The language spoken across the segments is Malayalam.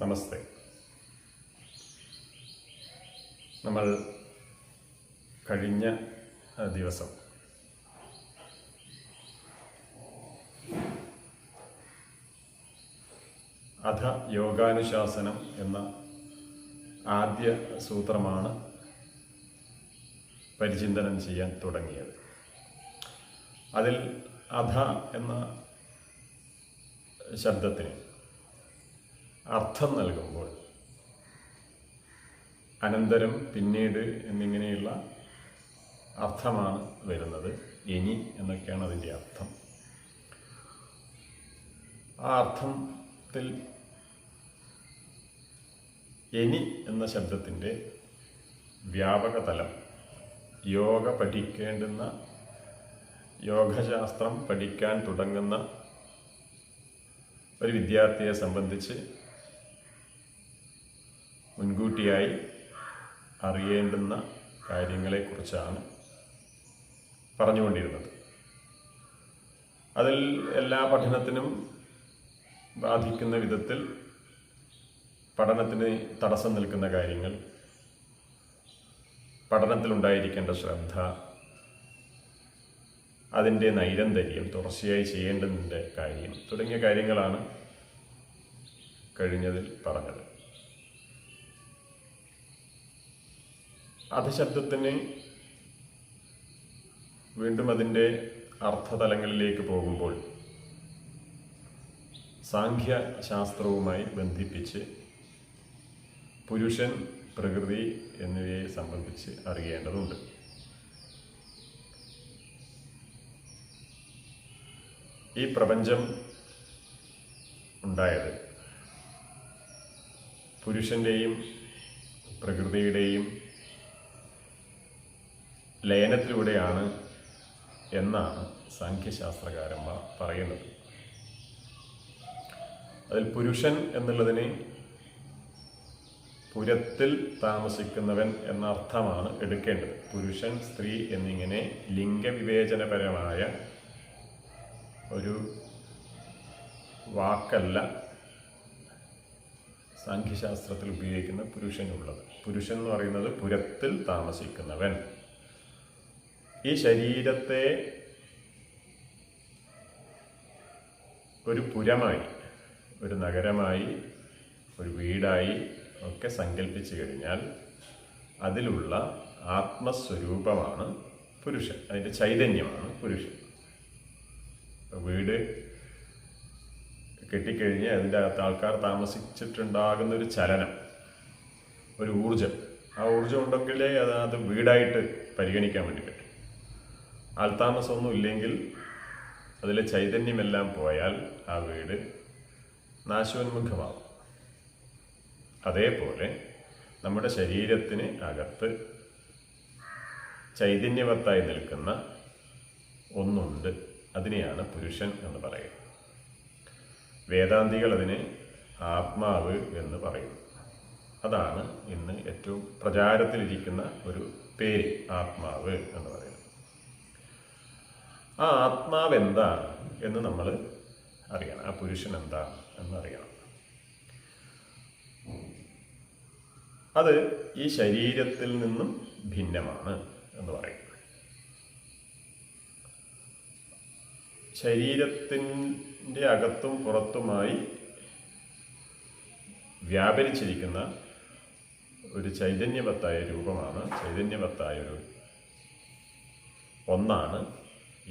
നമസ്തേ. നമ്മൾ കഴിഞ്ഞ ദിവസം അധ യോഗാനുശാസനം എന്ന ആദ്യ സൂത്രമാണ് പരിചിന്തനം ചെയ്യാൻ തുടങ്ങിയത്. അതിൽ അധ എന്ന ശബ്ദത്തിന് അർത്ഥം നൽകുമ്പോൾ അനന്തരം, പിന്നീട് എന്നിങ്ങനെയുള്ള അർത്ഥമാണ് വരുന്നത്. ഇനി എന്നൊക്കെയാണ് അതിൻ്റെ അർത്ഥം. ആ അർത്ഥത്തിൽ ഇനി എന്ന ശബ്ദത്തിൻ്റെ വ്യാപകതലം യോഗ പഠിക്കേണ്ടുന്ന, യോഗശാസ്ത്രം പഠിക്കാൻ തുടങ്ങുന്ന ഒരു വിദ്യാർത്ഥിയെ സംബന്ധിച്ച് മുൻകൂട്ടിയായി അറിയേണ്ടുന്ന കാര്യങ്ങളെക്കുറിച്ചാണ് പറഞ്ഞുകൊണ്ടിരുന്നത്. അതിൽ എല്ലാ പഠനത്തിനും ബാധിക്കുന്ന വിധത്തിൽ പഠനത്തിന് തടസ്സം നിൽക്കുന്ന കാര്യങ്ങൾ, പഠനത്തിലുണ്ടായിരിക്കേണ്ട ശ്രദ്ധ, അതിൻ്റെ നൈരന്തര്യം, തുടർച്ചയായി ചെയ്യേണ്ടതിൻ്റെ കാര്യം തുടങ്ങിയ കാര്യങ്ങളാണ് കഴിഞ്ഞതിൽ പറഞ്ഞത്. അധശബ്ദത്തിന് വീണ്ടും അതിൻ്റെ അർത്ഥതലങ്ങളിലേക്ക് പോകുമ്പോൾ സാംഖ്യശാസ്ത്രവുമായി ബന്ധിപ്പിച്ച് പുരുഷൻ, പ്രകൃതി എന്നിവയെ സംബന്ധിച്ച് അറിയേണ്ടതുണ്ട്. ഈ പ്രപഞ്ചം ഉണ്ടായത് പുരുഷൻ്റെയും പ്രകൃതിയുടെയും ലയനത്തിലൂടെയാണ് എന്നാണ് സാംഖ്യശാസ്ത്രകാരന്മാർ പറയുന്നത്. അതിൽ പുരുഷൻ എന്നുള്ളതിന് പുരത്തിൽ താമസിക്കുന്നവൻ എന്ന അർത്ഥമാണ് എടുക്കേണ്ടത്. പുരുഷൻ, സ്ത്രീ എന്നിങ്ങനെ ലിംഗവിവേചനപരമായ ഒരു വാക്കല്ല സാംഖ്യശാസ്ത്രത്തിൽ ഉപയോഗിക്കുന്ന പുരുഷനുള്ളത്. പുരുഷൻ എന്ന് പറയുന്നത് പുരത്തിൽ താമസിക്കുന്നവൻ. ഈ ശരീരത്തെ ഒരു പുരമായി, ഒരു നഗരമായി, ഒരു വീടായി ഒക്കെ സങ്കല്പിച്ചു കഴിഞ്ഞാൽ അതിലുള്ള ആത്മസ്വരൂപമാണ് പുരുഷൻ, അതിൻ്റെ ചൈതന്യമാണ് പുരുഷൻ. വീട് കെട്ടിക്കഴിഞ്ഞ് അതിൻ്റെ അകത്ത് ആൾക്കാർ താമസിച്ചിട്ടുണ്ടാകുന്ന ഒരു ചലനം, ഒരു ഊർജം, ആ ഊർജം ഉണ്ടെങ്കിലേ അത് വീടായിട്ട് പരിഗണിക്കാൻ വേണ്ടി പറ്റും. ആൾത്താമസമൊന്നും ഇല്ലെങ്കിൽ, അതിലെ ചൈതന്യമെല്ലാം പോയാൽ ആ വീട് നാശോന്മുഖമാകും. അതേപോലെ നമ്മുടെ ശരീരത്തിന് അകത്ത് ചൈതന്യവത്തായി നിൽക്കുന്ന ഒന്നുണ്ട്. അതിനെയാണ് പുരുഷൻ എന്ന് പറയുന്നത്. വേദാന്തികൾ അതിനെ ആത്മാവ് എന്ന് പറയുന്നു. അതാണ് ഇന്ന് ഏറ്റവും പ്രചാരത്തിലിരിക്കുന്ന ഒരു പേര്, ആത്മാവ് എന്ന് പറയുന്നത്. ആ ആത്മാവ് എന്താണ് എന്ന് നമ്മൾ അറിയണം. ആ പുരുഷൻ എന്താണ് എന്നറിയണം. അത് ഈ ശരീരത്തിൽ നിന്നും ഭിന്നമാണ് എന്ന് പറയും. ശരീരത്തിൻ്റെ അകത്തും പുറത്തുമായി വ്യാപരിച്ചിരിക്കുന്ന ഒരു ചൈതന്യവത്തായ രൂപമാണ്, ചൈതന്യവത്തായൊരു ഒന്നാണ്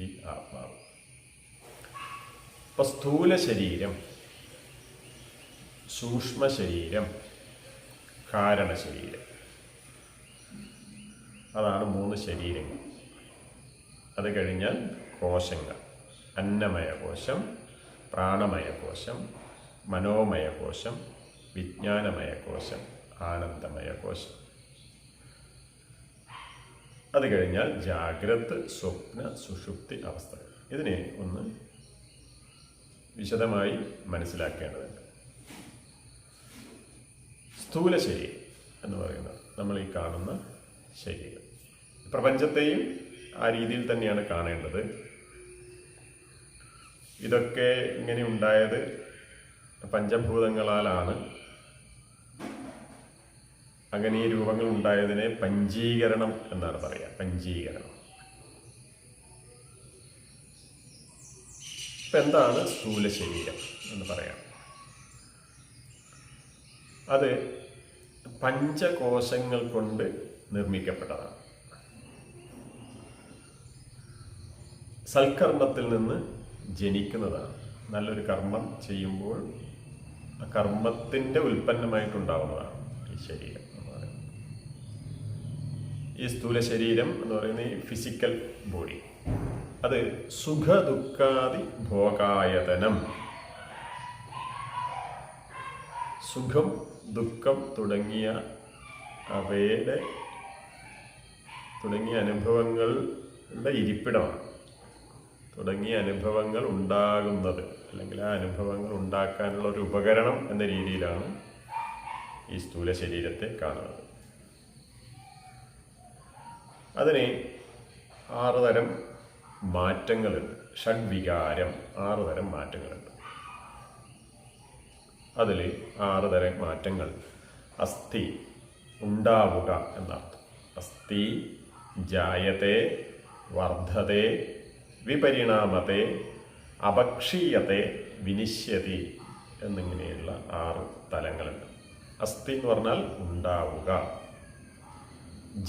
ഈ ആത്മാവ്. ഇപ്പൊ സ്ഥൂല ശരീരം, സൂക്ഷ്മ ശരീരം, കാരണ ശരീരം, അതാണ് 3 ശരീരങ്ങൾ. അത് കഴിഞ്ഞാൽ കോശങ്ങൾ: അന്നമയ കോശം, പ്രാണമയ കോശം, മനോമയ കോശം, വിജ്ഞാനമയ കോശം, ആനന്ദമയ കോശം. അത് കഴിഞ്ഞാൽ ജാഗ്രത്, സ്വപ്ന, സുഷുപ്തി അവസ്ഥകൾ. ഇതിനെ ഒന്ന് വിശദമായി മനസ്സിലാക്കേണ്ടതുണ്ട്. സ്ഥൂല ശരീരം എന്ന് പറയുന്നത് നമ്മൾ ഈ കാണുന്ന ശരീരം. പ്രപഞ്ചത്തെയും ആ രീതിയിൽ തന്നെയാണ് കാണേണ്ടത്. ഇതൊക്കെ ഇങ്ങനെ ഉണ്ടായത് പഞ്ചഭൂതങ്ങളാലാണ് അങ്ങനെ ഈ രൂപങ്ങൾ ഉണ്ടായതിനെ പഞ്ചീകരണം എന്നാണ് പറയുക. പഞ്ചീകരണം. ഇപ്പം എന്താണ് സ്ഥൂല ശരീരം എന്ന് പറയാം? അത് പഞ്ചകോശങ്ങൾ കൊണ്ട് നിർമ്മിക്കപ്പെട്ടതാണ്. സൽക്കർമ്മത്തിൽ നിന്ന് ജനിക്കുന്നതാണ്. നല്ലൊരു കർമ്മം ചെയ്യുമ്പോൾ ആ കർമ്മത്തിൻ്റെ ഉൽപ്പന്നമായിട്ടുണ്ടാവുന്നതാണ് ഈ ശരീരം എന്ന് പറയുന്നത്. ഈ സ്ഥൂല ശരീരം എന്ന് പറയുന്ന ഈ ഫിസിക്കൽ ബോഡി, അത് സുഖ ദുഃഖാദി ഭോഗായതനം. സുഖം ദുഃഖം തുടങ്ങിയ അനുഭവങ്ങളുടെ ഇരിപ്പിടമാണ്. തുടങ്ങിയ അനുഭവങ്ങൾ ഉണ്ടാകുന്നത്, അല്ലെങ്കിൽ ആ അനുഭവങ്ങൾ ഉണ്ടാക്കാനുള്ള ഒരു ഉപകരണം എന്ന രീതിയിലാണ് ഈ സ്ഥൂല ശരീരത്തെ കാണുന്നത്. അതിന് 6 തരം മാറ്റങ്ങളുണ്ട്. ഷഡ്വികാരം, 6 തരം മാറ്റങ്ങളുണ്ട്. അതിൽ 6 തരം മാറ്റങ്ങൾ: അസ്ഥി, ഉണ്ടാവുക എന്നർത്ഥം. അസ്ഥി, ജായത്തെ, വർദ്ധത്തെ, വിപരിണാമത്തെ, അപക്ഷീയത്തെ, വിനിശ്യതി എന്നിങ്ങനെയുള്ള 6 തലങ്ങളുണ്ട്. അസ്ഥി എന്ന് പറഞ്ഞാൽ ഉണ്ടാവുക,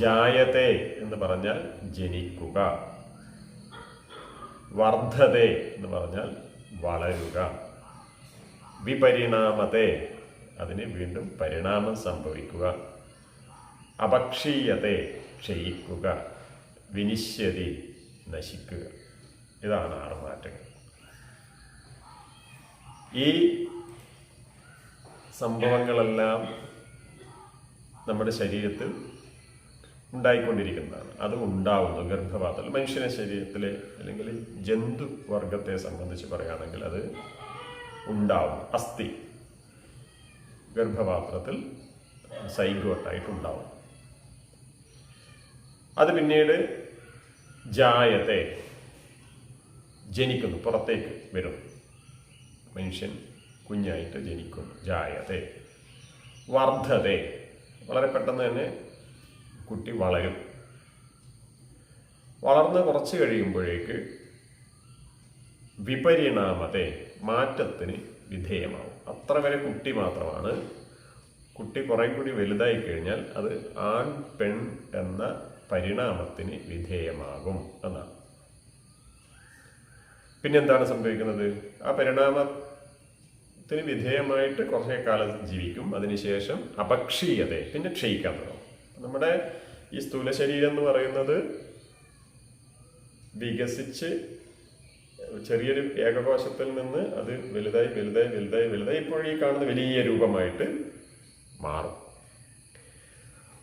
ജായത്തെ എന്ന് പറഞ്ഞാൽ ജനിക്കുക, വർദ്ധതെ എന്ന് പറഞ്ഞാൽ വളരുക, വിപരിണാമത്തെ അതിന് വീണ്ടും പരിണാമം സംഭവിക്കുക, അപക്ഷീയത്തെ ക്ഷയിക്കുക, വിനിശ്യതി നശിക്കുക. ഇതാണ് 6 മാറ്റങ്ങൾ. ഈ സംഭവങ്ങളെല്ലാം നമ്മുടെ ശരീരത്തിൽ ഉണ്ടായിക്കൊണ്ടിരിക്കുന്നതാണ്. അത് ഉണ്ടാവുന്നു ഗർഭപാത്രത്തിൽ. മനുഷ്യന്റെ ശരീരത്തിലെ അല്ലെങ്കിൽ ജന്തു വർഗത്തെ സംബന്ധിച്ച് പറയുകയാണെങ്കിൽ അത് ഉണ്ടാവും. അസ്ഥി ഗർഭപാത്രത്തിൽ സൈഗോട്ടായിട്ടുണ്ടാവും. അത് പിന്നീട് ജായത്തെ ജനിക്കുന്നു, പുറത്തേക്ക് വരും. മനുഷ്യൻ കുഞ്ഞായിട്ട് ജനിക്കുന്നു, ജായത്തെ. വർദ്ധത്തെ വളരെ പെട്ടെന്ന് തന്നെ കുട്ടി വളരും. വളർന്ന് കുറച്ച് കഴിയുമ്പോഴേക്ക് വിപരിണാമത്തെ മാറ്റത്തിന് വിധേയമാവും. അത്ര വരെ കുട്ടി മാത്രമാണ്. കുട്ടി കുറെ കൂടി വലുതായി കഴിഞ്ഞാൽ അത് ആൺ പെൺ എന്ന പരിണാമത്തിന് വിധേയമാകും എന്നാണ്. പിന്നെന്താണ് സംഭവിക്കുന്നത്? ആ പരിണാമത്തിന് വിധേയമായിട്ട് കുറേ കാലം ജീവിക്കും. അതിനുശേഷം അപക്ഷീയത, പിന്നെ ക്ഷയിക്കാൻ തുടങ്ങും. നമ്മുടെ ഈ സ്ഥൂല ശരീരം എന്ന് പറയുന്നത് വികസിച്ച് ചെറിയൊരു ഏകകോശത്തിൽ നിന്ന് അത് വലുതായി വലുതായി വലുതായി വലുതായി ഇപ്പോൾ ഈ കാണുന്ന വലിയ രൂപമായിട്ട് മാറും.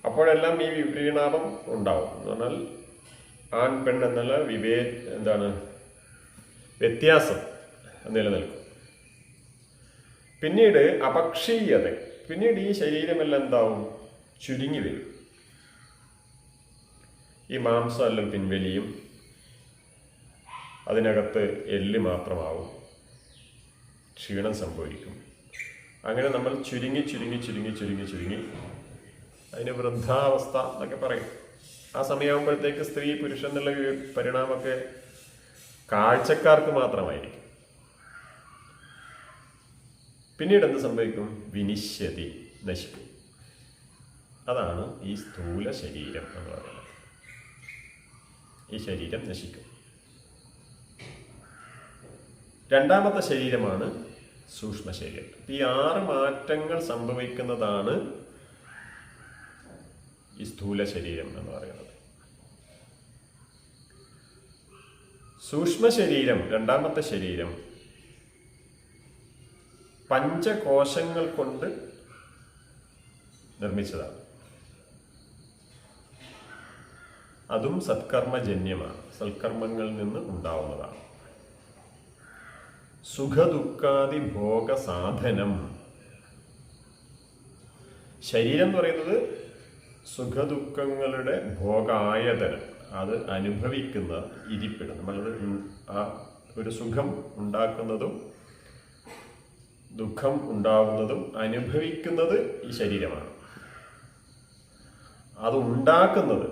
അപ്പോഴെല്ലാം ഈ വിപരീണാമം ഉണ്ടാവും. എന്ന് പറഞ്ഞാൽ ആൺ പെൺ എന്നുള്ള വ്യത്യാസം നിലനിൽക്കും. പിന്നീട് അപക്ഷീയത, പിന്നീട് ഈ ശരീരമെല്ലാം എന്താവും? ചുരുങ്ങി വരും. ഈ മാംസം എല്ലാം പിൻവലിയും. അതിനകത്ത് എല്ല് മാത്രമാവും. ക്ഷീണം സംഭവിക്കും. അങ്ങനെ നമ്മൾ ചുരുങ്ങി ചുരുങ്ങി ചുരുങ്ങി ചുരുങ്ങി ചുരുങ്ങി അതിന് വൃദ്ധാവസ്ഥ എന്നൊക്കെ പറയും. ആ സമയമാകുമ്പോഴത്തേക്ക് സ്ത്രീ പുരുഷൻ എന്നുള്ള പരിണാമമൊക്കെ കാഴ്ചക്കാർക്ക് മാത്രമായിരിക്കും. പിന്നീട് എന്ത് സംഭവിക്കും? വിനിശ്യതി, നശിക്കും. അതാണ് ഈ സ്ഥൂല ശരീരം എന്ന് പറയുന്നത്. ഈ ശരീരം നശിക്കും. രണ്ടാമത്തെ ശരീരമാണ് സൂക്ഷ്മ ശരീരം. ഈ 6 മാറ്റങ്ങൾ സംഭവിക്കുന്നതാണ് ഈ സ്ഥൂല ശരീരം എന്ന് പറയുന്നത്. സൂക്ഷ്മ ശരീരം, രണ്ടാമത്തെ ശരീരം, പഞ്ചകോശങ്ങൾ കൊണ്ട് നിർമ്മിച്ചതാണ്. അതും സത്കർമ്മജന്യമാണ്. സൽക്കർമ്മങ്ങളിൽ നിന്ന് ഉണ്ടാവുന്നതാണ്. സുഖദുഃഖാദി ഭോഗ സാധനം. ശരീരം എന്ന് പറയുന്നത് സുഖദുഃഖങ്ങളുടെ ഭോഗായതനം, അത് അനുഭവിക്കുന്ന ഇരിപ്പിടം. നമ്മളത് ആ ഒരു സുഖം ഉണ്ടാക്കുന്നതും ദുഃഖം ഉണ്ടാവുന്നതും അനുഭവിക്കുന്നത് ഈ ശരീരമാണ്. അത് ഉണ്ടാക്കുന്നത്,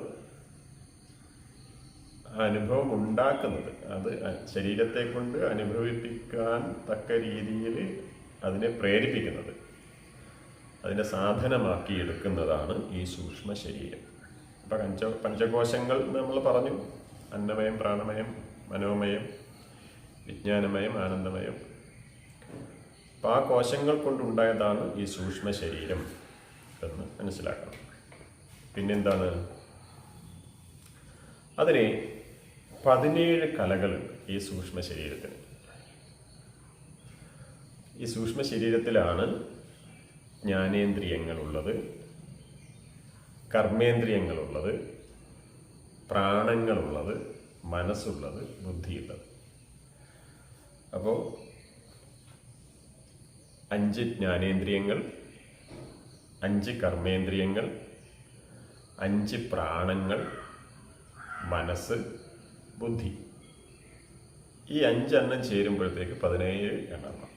അനുഭവം ഉണ്ടാക്കുന്നത്, അത് ശരീരത്തെ കൊണ്ട് അനുഭവിപ്പിക്കാൻ തക്ക രീതിയിൽ അതിനെ പ്രേരിപ്പിക്കുന്നത്, അതിനെ സാധനമാക്കി എടുക്കുന്നതാണ് ഈ സൂക്ഷ്മ ശരീരം. അപ്പം പഞ്ചകോശങ്ങൾ നമ്മൾ പറഞ്ഞു: അന്നമയം, പ്രാണമയം, മനോമയം, വിജ്ഞാനമയം, ആനന്ദമയം. അപ്പം ആ കോശങ്ങൾ കൊണ്ടുണ്ടായതാണ് ഈ സൂക്ഷ്മ ശരീരം എന്ന് മനസ്സിലാക്കണം. പിന്നെന്താണ്? അതിന് 17 കലകളുണ്ട് ഈ സൂക്ഷ്മ ശരീരത്തിന്. ഈ സൂക്ഷ്മ ശരീരത്തിലാണ് ജ്ഞാനേന്ദ്രിയങ്ങളുള്ളത്, കർമ്മേന്ദ്രിയങ്ങളുള്ളത്, പ്രാണങ്ങളുള്ളത്, മനസ്സുള്ളത്, ബുദ്ധിയുള്ളത്. അപ്പോൾ 5 ജ്ഞാനേന്ദ്രിയങ്ങൾ, 5 കർമ്മേന്ദ്രിയങ്ങൾ, 5 പ്രാണങ്ങൾ, മനസ്സ്, ബുദ്ധി. ഈ 5 എണ്ണം ചേരുമ്പോഴത്തേക്ക് 17 എണ്ണം.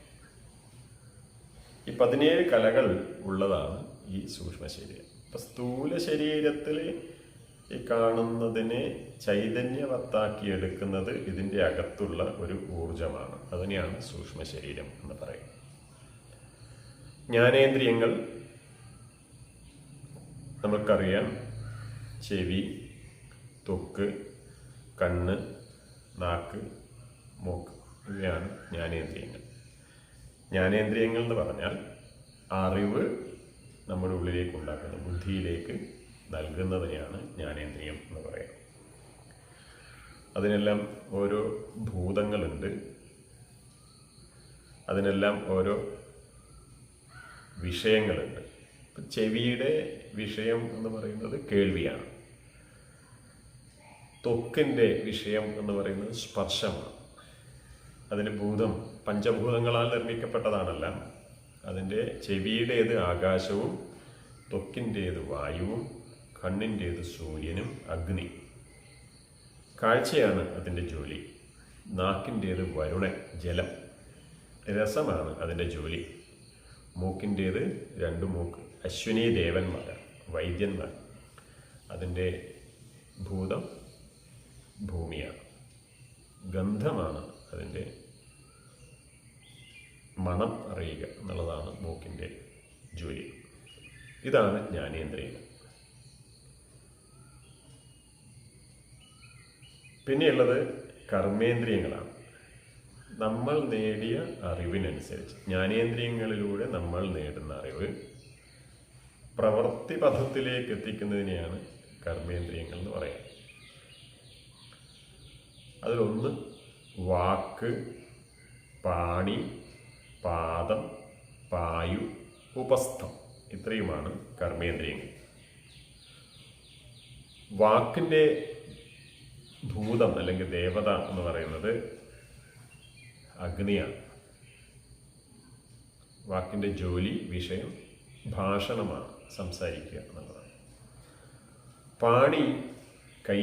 ഈ 17 കലകൾ ഉള്ളതാണ് ഈ സൂക്ഷ്മ ശരീരം. അപ്പം സ്ഥൂല ശരീരത്തിൽ ഈ കാണുന്നതിനെ ചൈതന്യവത്താക്കിയെടുക്കുന്നത് ഇതിൻ്റെ അകത്തുള്ള ഒരു ഊർജമാണ്. അതിനെയാണ് സൂക്ഷ്മ ശരീരം എന്ന് പറയുന്നത്. ജ്ഞാനേന്ദ്രിയങ്ങൾ നമുക്കറിയാം: ചെവി, ത്വക്ക്, കണ്ണ്, നാക്ക്, മൂക്ക്. ഇവയാണ് ജ്ഞാനേന്ദ്രിയങ്ങൾ. ജ്ഞാനേന്ദ്രിയങ്ങൾ എന്ന് പറഞ്ഞാൽ അറിവ് നമ്മുടെ ഉള്ളിലേക്ക് ഉണ്ടാക്കുന്നത്, ബുദ്ധിയിലേക്ക് നൽകുന്നതിനെയാണ് ജ്ഞാനേന്ദ്രിയം എന്ന് പറയുന്നത്. അതിനെല്ലാം ഓരോ ഭൂതങ്ങളുണ്ട്, അതിനെല്ലാം ഓരോ വിഷയങ്ങളുണ്ട്. ചെവിയുടെ വിഷയം എന്ന് പറയുന്നത് കേൾവിയാണ്. ത്വക്കിൻ്റെ വിഷയം എന്ന് പറയുന്നത് സ്പർശമാണ്. അതിന് ഭൂതം പഞ്ചഭൂതങ്ങളാൽ നിർമ്മിക്കപ്പെട്ടതാണല്ല. അതിൻ്റെ ചെവിയുടേത് ആകാശവും, ത്വക്കിൻ്റേത് വായുവും, കണ്ണിൻ്റേത് സൂര്യനും അഗ്നി. കാഴ്ചയാണ് അതിൻ്റെ ജോലി. നാക്കിൻ്റേത് വരുണൻ, ജലം, രസമാണ് അതിൻ്റെ ജോലി. മൂക്കിൻ്റേത് 2 മൂക്ക്, അശ്വിനി ദേവന്മാരാണ്, വൈദ്യന്മാർ. അതിൻ്റെ ഭൂതം ഭൂമിയാണ്. ഗന്ധമാണ് അതിൻ്റെ മണം അറിയുക എന്നുള്ളതാണ് മൂക്കിൻ്റെ ജോലി. ഇതാണ് ജ്ഞാനേന്ദ്രിയങ്ങൾ. പിന്നെയുള്ളത് കർമ്മേന്ദ്രിയങ്ങളാണ്. നമ്മൾ നേടിയ അറിവിനനുസരിച്ച്, ജ്ഞാനേന്ദ്രിയങ്ങളിലൂടെ നമ്മൾ നേടുന്ന അറിവ് പ്രവൃത്തി പഥത്തിലേക്ക് എത്തിക്കുന്നതിനെയാണ് കർമ്മേന്ദ്രിയങ്ങൾ എന്ന് പറയുന്നത്. അതിലൊന്ന് വാക്ക്, പാണി, പാദം, പായു, ഉപസ്ഥം. ഇത്രയുമാണ് കർമ്മേന്ദ്രിയങ്ങൾ. വാക്കിൻ്റെ ഭൂതം അല്ലെങ്കിൽ ദേവത എന്ന് പറയുന്നത് അഗ്നിയാണ്. വാക്കിൻ്റെ ജോലി, വിഷയം ഭാഷണമാണ്, സംസാരിക്കുക എന്നുള്ളതാണ്. പാണി, കൈ,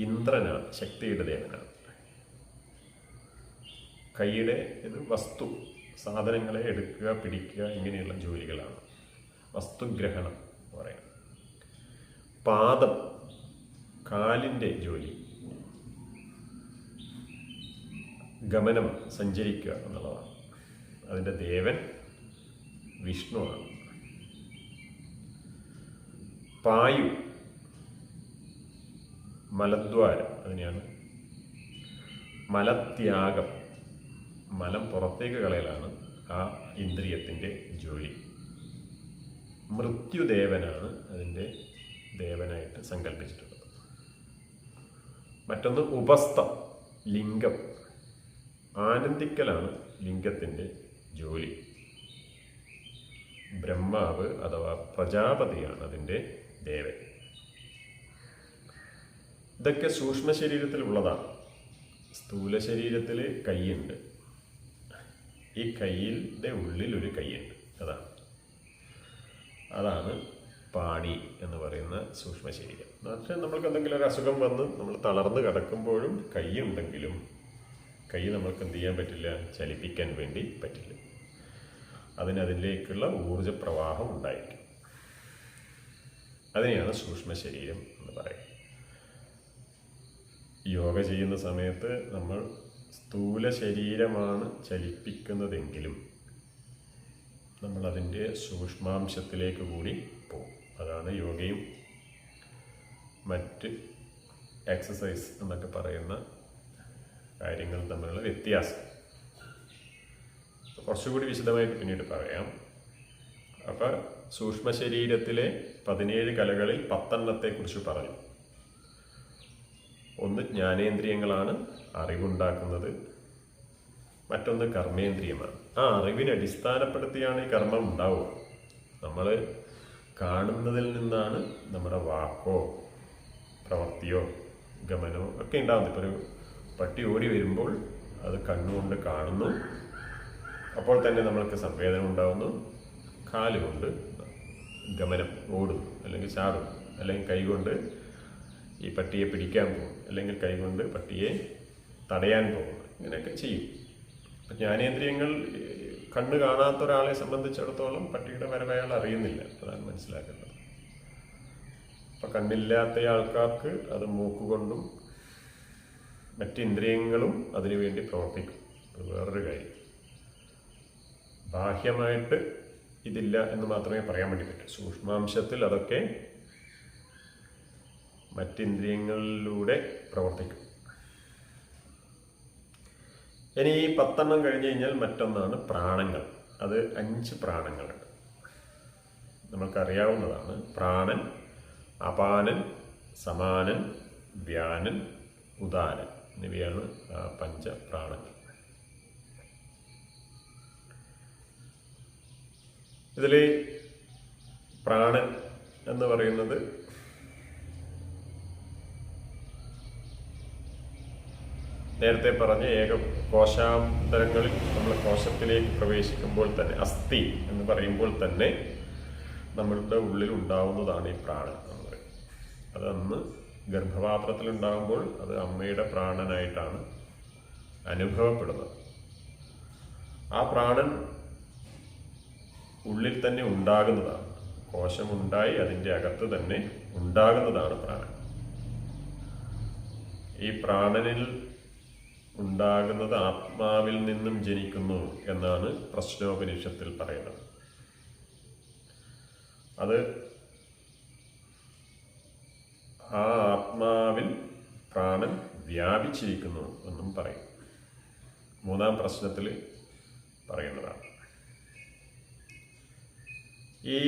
ഇന്ദ്രനാണ്, ശക്തിയുടെ ദേവനാണ്. കൈയുടെ ഇത് വസ്തു, സാധനങ്ങളെ എടുക്കുക, പിടിക്കുക, ഇങ്ങനെയുള്ള ജോലികളാണ്. വസ്തുഗ്രഹണം എന്ന് പറയാം. പാദം, കാലിൻ്റെ ജോലി, ഗമനം, സഞ്ചരിക്കുക എന്നുള്ളതാണ്. അതിൻ്റെ ദേവൻ വിഷ്ണുവാണ്. പായു, മലദ്വാരം, അതിനെയാണ് മലത്യാഗം, മലം പുറത്തേക്ക് കളയലാണ് ആ ഇന്ദ്രിയത്തിൻ്റെ ജോലി. മൃത്യുദേവനാണ് അതിൻ്റെ ദേവനായിട്ട് സങ്കല്പിച്ചിട്ടുള്ളത്. മറ്റൊന്ന് ഉപസ്ഥം, ലിംഗം, ആനന്ദിക്കലാണ് ലിംഗത്തിൻ്റെ ജോലി. ബ്രഹ്മാവ് അഥവാ പ്രജാപതിയാണ് അതിൻ്റെ ദേവൻ. ഇതൊക്കെ സൂക്ഷ്മ ശരീരത്തിലുള്ളതാണ്. സ്ഥൂല ശരീരത്തിൽ കൈയുണ്ട്. ഈ കൈയിൻ്റെ ഉള്ളിൽ ഒരു കൈയുണ്ട്. അതാണ് പാണി എന്ന് പറയുന്ന സൂക്ഷ്മ ശരീരം. പക്ഷേ നമ്മൾക്ക് എന്തെങ്കിലും ഒരു അസുഖം വന്ന് നമ്മൾ തളർന്ന് കിടക്കുമ്പോഴും കൈ ഉണ്ടെങ്കിലും കൈ നമ്മൾക്ക് എന്ത് ചെയ്യാൻ പറ്റില്ല, ചലിപ്പിക്കാൻ വേണ്ടി പറ്റില്ല. അതിലേക്കുള്ള ഊർജപ്രവാഹം ഉണ്ടായിരിക്കും. അതിനെയാണ് സൂക്ഷ്മ ശരീരം എന്ന് പറയുന്നത്. യോഗ ചെയ്യുന്ന സമയത്ത് നമ്മൾ സ്ഥൂല ശരീരമാണ് ചലിപ്പിക്കുന്നതെങ്കിലും നമ്മൾ അതിൻ്റെ സൂക്ഷ്മാംശത്തിലേക്ക് കൂടി പോകും. അതാണ് യോഗയും മറ്റ് എക്സസൈസ് എന്നൊക്കെ പറയുന്ന കാര്യങ്ങൾ തമ്മിലുള്ള വ്യത്യാസം കുറച്ചുകൂടി വിശദമായിട്ട് പിന്നീട് പറയാം. അപ്പോൾ സൂക്ഷ്മ ശരീരത്തിലെ 17 കലകളിൽ 10 പറഞ്ഞു. ഒന്ന് ജ്ഞാനേന്ദ്രിയങ്ങളാണ്, അറിവുണ്ടാക്കുന്നത്. മറ്റൊന്ന് കർമ്മേന്ദ്രിയമാണ്. ആ അറിവിനെ അടിസ്ഥാനപ്പെടുത്തിയാണ് ഈ കർമ്മം ഉണ്ടാവുക. നമ്മൾ കാണുന്നതിൽ നിന്നാണ് നമ്മുടെ വാക്കോ പ്രവൃത്തിയോ ഗമനോ ഒക്കെ ഉണ്ടാകുന്നത്. ഇപ്പോൾ ഒരു പട്ടി ഓടി വരുമ്പോൾ അത് കണ്ണുകൊണ്ട് കാണുന്നു, അപ്പോൾ തന്നെ നമ്മൾക്ക് സംവേദനം ഉണ്ടാകുന്നു. കാലുകൊണ്ട് ഗമനം, ഓടുന്നു അല്ലെങ്കിൽ ചാടുന്നു, അല്ലെങ്കിൽ കൈകൊണ്ട് ഈ പട്ടിയെ പിടിക്കാൻ പോകും, അല്ലെങ്കിൽ കൈകൊണ്ട് പട്ടിയെ തടയാൻ പോകുന്നു. ഇങ്ങനെയൊക്കെ ചെയ്യും. അപ്പം ജ്ഞാനേന്ദ്രിയങ്ങൾ കണ്ണ് കാണാത്ത ഒരാളെ സംബന്ധിച്ചിടത്തോളം പട്ടിയുടെ വരവ് അയാൾ അറിയുന്നില്ല. അതാണ് മനസ്സിലാക്കേണ്ടത്. അപ്പം കണ്ണില്ലാത്ത ആൾക്കാർക്ക് അത് മൂക്കുകൊണ്ടും മറ്റിന്ദ്രിയങ്ങളും അതിനുവേണ്ടി പ്രവർത്തിക്കും. അത് വേറൊരു കാര്യം. ബാഹ്യമായിട്ട് ഇതില്ല എന്ന് മാത്രമേ പറയാൻ വേണ്ടി പറ്റൂ. സൂക്ഷ്മാംശത്തിൽ അതൊക്കെ മറ്റിന്ദ്രിയങ്ങളിലൂടെ പ്രവർത്തിക്കും. ഇനി ഈ 10 കഴിഞ്ഞ് കഴിഞ്ഞാൽ മറ്റൊന്നാണ് പ്രാണങ്ങൾ. അത് 5 പ്രാണങ്ങളുണ്ട്. നമുക്കറിയാവുന്നതാണ്. പ്രാണൻ, അപാനൻ, സമാനൻ, വ്യാനൻ, ഉദാനൻ എന്നിവയാണ് 5 പ്രാണങ്ങൾ. ഇതിൽ പ്രാണൻ എന്ന് പറയുന്നത് നേരത്തെ പറഞ്ഞ കോശാന്തരങ്ങളിൽ നമ്മൾ കോശത്തിലേക്ക് പ്രവേശിക്കുമ്പോൾ തന്നെ, അസ്ഥി എന്ന് പറയുമ്പോൾ തന്നെ നമ്മളുടെ ഉള്ളിൽ ഉണ്ടാവുന്നതാണ് ഈ പ്രാണൻ എന്ന് പറയുന്നത്. അതന്ന് ഗർഭപാത്രത്തിലുണ്ടാകുമ്പോൾ അത് അമ്മയുടെ പ്രാണനായിട്ടാണ് അനുഭവപ്പെടുന്നത്. ആ പ്രാണൻ ഉള്ളിൽ തന്നെ ഉണ്ടാകുന്നതാണ്. കോശമുണ്ടായി അതിൻ്റെ അകത്ത് തന്നെ ഉണ്ടാകുന്നതാണ് പ്രാണൻ. ഈ പ്രാണനിൽ ഉണ്ടാകുന്നത് ആത്മാവിൽ നിന്നും ജനിക്കുന്നു എന്നാണ് പ്രശ്നോപനിഷത്തിൽ പറയുന്നത്. അത് ആ ആത്മാവിൽ പ്രാണൻ വ്യാപിച്ചിരിക്കുന്നു എന്നും പറയും. 3-ാം പ്രശ്നത്തിൽ പറയുന്നതാണ്. ഈ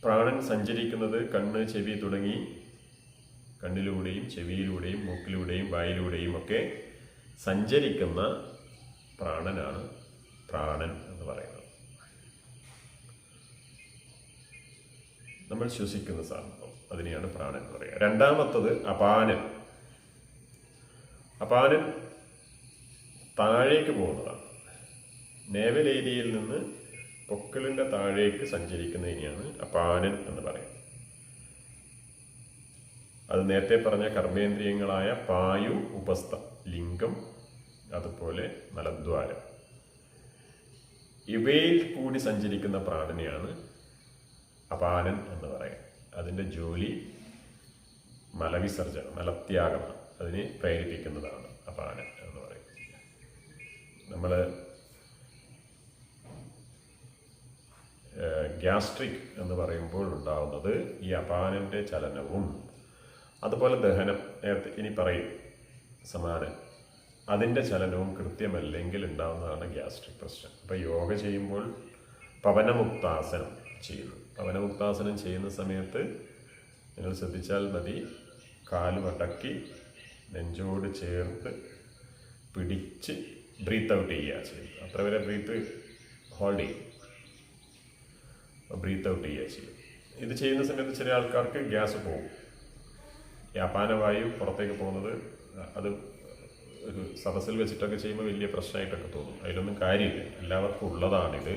പ്രാണൻ സഞ്ചരിക്കുന്നത് കണ്ണ്, ചെവി തുടങ്ങി കണ്ണിലൂടെയും ചെവിയിലൂടെയും മൂക്കിലൂടെയും വായിലൂടെയും ഒക്കെ സഞ്ചരിക്കുന്ന പ്രാണനാണ് പ്രാണൻ എന്ന് പറയുന്നത്. നമ്മൾ ശ്വസിക്കുന്ന സാധനം, അതിനെയാണ് പ്രാണൻ എന്ന് പറയുക. 2-ാമത്തത് അപാനൻ. അപാനൻ താഴേക്ക് പോകുന്നതാണ്. നേവൽ ഏരിയയിൽ നിന്ന് പൊക്കിളിൻ്റെ താഴേക്ക് സഞ്ചരിക്കുന്നതിനെയാണ് അപാനൻ എന്ന് പറയുന്നത്. അത് നേരത്തെ പറഞ്ഞ കർമ്മേന്ദ്രിയങ്ങളായ പായു, ഉപസ്ഥ, ലിംഗം, അതുപോലെ മലദ്വാരം, ഇവയിൽ കൂടി സഞ്ചരിക്കുന്ന പ്രാണനെയാണ് അപാനൻ എന്ന് പറയുന്നത്. അതിൻ്റെ ജോലി മലവിസർജനം, മലത്യാഗമാണ്. അതിനെ പ്രേരിപ്പിക്കുന്നതാണ് അപാനൻ എന്ന് പറയുന്നത്. നമ്മൾ ഗ്യാസ്ട്രിക് എന്ന് പറയുമ്പോൾ ഉണ്ടാവുന്നത് ഈ അപാനൻ്റെ ചലനവും അതുപോലെ ദഹനം, നേരത്തെ ഇനി പറയും സമാനം, അതിൻ്റെ ചലനവും കൃത്യമല്ലെങ്കിൽ ഉണ്ടാവുന്നതാണ് ഗ്യാസ്ട്രിക് പ്രശ്നം. അപ്പോൾ യോഗ ചെയ്യുമ്പോൾ പവനമുക്താസനം ചെയ്യുന്നു. പവനമുക്താസനം ചെയ്യുന്ന സമയത്ത് നിങ്ങൾ ശ്രദ്ധിച്ചാൽ മതി, കാല് മടക്കി നെഞ്ചോട് ചേർത്ത് പിടിച്ച് ബ്രീത്ത് ഔട്ട് ചെയ്യുക ചെയ്യും. അത്ര വരെ ബ്രീത്ത് ഹോൾഡ് ചെയ്യും, ബ്രീത്ത് ഔട്ട് ചെയ്യുക ചെയ്യും. ഇത് ചെയ്യുന്ന സമയത്ത് ചില ആൾക്കാർക്ക് ഗ്യാസ് പോകും. ഈ അപാനവായു പുറത്തേക്ക് പോകുന്നത് അത് ഒരു സദസ്സിൽ വെച്ചിട്ടൊക്കെ ചെയ്യുമ്പോൾ വലിയ പ്രശ്നമായിട്ടൊക്കെ തോന്നും. അതിലൊന്നും കാര്യമില്ല, എല്ലാവർക്കും ഉള്ളതാണിത്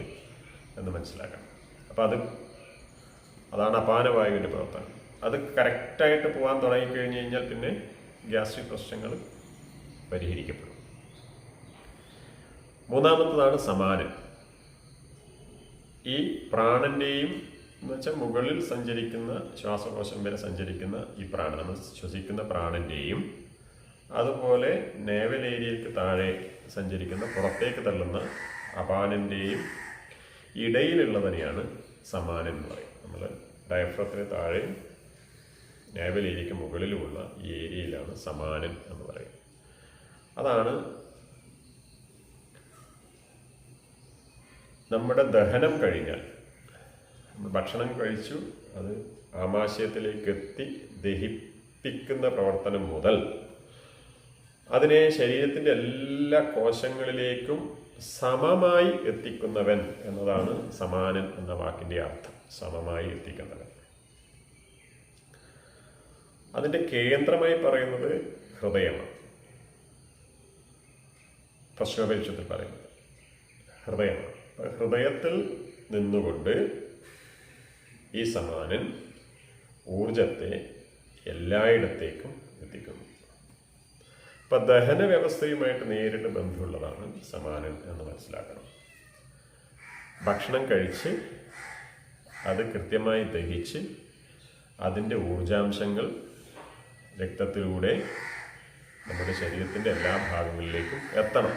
എന്ന് മനസ്സിലാക്കണം. അപ്പം അതാണ് അപാനവായുവിൻ്റെ പ്രവർത്തനം. അത് കറക്റ്റായിട്ട് പോകാൻ തുടങ്ങിക്കഴിഞ്ഞ് കഴിഞ്ഞാൽ പിന്നെ ഗ്യാസ്ട്രിക് പ്രശ്നങ്ങൾ പരിഹരിക്കപ്പെടും. 3-ാമത്തതാണ് സമാനം. ഈ പ്രാണന്റെയും എന്നുവെച്ചാൽ മുകളിൽ സഞ്ചരിക്കുന്ന ശ്വാസകോശം വരെ സഞ്ചരിക്കുന്ന ഈ പ്രാണൻ, നമ്മൾ ശ്വസിക്കുന്ന പ്രാണന്റെയും അതുപോലെ നേവൽ ഏരിയയ്ക്ക് താഴെ സഞ്ചരിക്കുന്ന പുറത്തേക്ക് തള്ളുന്ന അപാനന്റെയും ഇടയിലുള്ളതിനെയാണ് സമാനൻ എന്ന് പറയും. നമ്മൾ ഡയഫ്രത്തിന് താഴെ നേവൽ ഏരിയയ്ക്ക് മുകളിലുമുള്ള ഈ ഏരിയയിലാണ് സമാനൻ എന്ന് പറയുന്നത്. അതാണ് നമ്മുടെ ദഹനം കഴിഞ്ഞാൽ, ഭക്ഷണം കഴിച്ചു അത് ആമാശയത്തിലേക്ക് എത്തി ദഹിപ്പിക്കുന്ന പ്രവർത്തനം മുതൽ അതിനെ ശരീരത്തിൻ്റെ എല്ലാ കോശങ്ങളിലേക്കും സമമായി എത്തിക്കുന്നവൻ എന്നതാണ് സമാനൻ എന്ന വാക്കിൻ്റെ അർത്ഥം. സമമായി എത്തിക്കുന്നവൻ. അതിൻ്റെ കേന്ദ്രമായി പറയുന്നത് ഹൃദയമാണ്. പ്രശ്നോപരിഷത്തിൽ പറയുന്നത് ഹൃദയമാണ്. ഹൃദയത്തിൽ നിന്നുകൊണ്ട് ഈ സമാനൻ ഊർജത്തെ എല്ലായിടത്തേക്കും എത്തിക്കുന്നു. അപ്പം ദഹന വ്യവസ്ഥയുമായിട്ട് നേരിട്ട് ബന്ധമുള്ളതാണ് സമാനൻ എന്ന് മനസ്സിലാക്കണം. ഭക്ഷണം കഴിച്ച് അത് കൃത്യമായി ദഹിച്ച് അതിൻ്റെ ഊർജാംശങ്ങൾ രക്തത്തിലൂടെ നമ്മുടെ ശരീരത്തിൻ്റെ എല്ലാ ഭാഗങ്ങളിലേക്കും എത്തണം.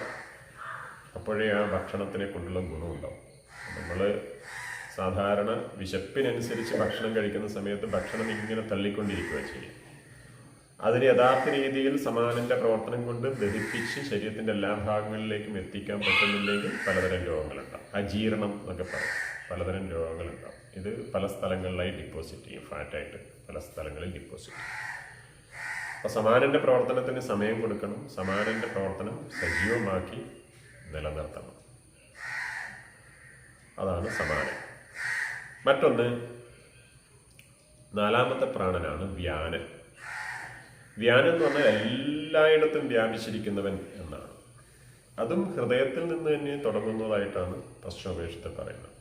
അപ്പോഴേ ആ ഭക്ഷണത്തിനെ കൊണ്ടുള്ള ഗുണമുണ്ടാവും. നമ്മൾ സാധാരണ വിശപ്പിനനുസരിച്ച് ഭക്ഷണം കഴിക്കുന്ന സമയത്ത് ഭക്ഷണം ഇങ്ങനെ തള്ളിക്കൊണ്ടിരിക്കുക ചെയ്യും. അതിന് യഥാർത്ഥ രീതിയിൽ സമാനൻ്റെ പ്രവർത്തനം കൊണ്ട് ദഹിപ്പിച്ച് ശരീരത്തിൻ്റെ എല്ലാ ഭാഗങ്ങളിലേക്കും എത്തിക്കാൻ പറ്റുന്നില്ലെങ്കിൽ പലതരം രോഗങ്ങളുണ്ടാവും. അജീർണം എന്നൊക്കെ പറയും. പലതരം രോഗങ്ങളുണ്ടാവും. ഇത് പല സ്ഥലങ്ങളിലായി ഡിപ്പോസിറ്റ് ചെയ്യും. ഫാറ്റായിട്ട് പല സ്ഥലങ്ങളിൽ ഡിപ്പോസിറ്റ് ചെയ്യും. അപ്പോൾ സമാനൻ്റെ പ്രവർത്തനത്തിന് സമയം കൊടുക്കണം. സമാനൻ്റെ പ്രവർത്തനം സജീവമാക്കി നിലനിർത്തണം. അതാണ് സമാനൻ. മറ്റൊന്ന്, നാലാമത്തെ പ്രാണനാണ് വ്യാനൻ. വ്യാനൻ എന്ന് പറഞ്ഞാൽ എല്ലായിടത്തും വ്യാപിച്ചിരിക്കുന്നവൻ എന്നാണ്. അതും ഹൃദയത്തിൽ നിന്ന് തന്നെ തുടങ്ങുന്നതായിട്ടാണ് പ്രശ്നോപേക്ഷത്തിൽ പറയുന്നത്.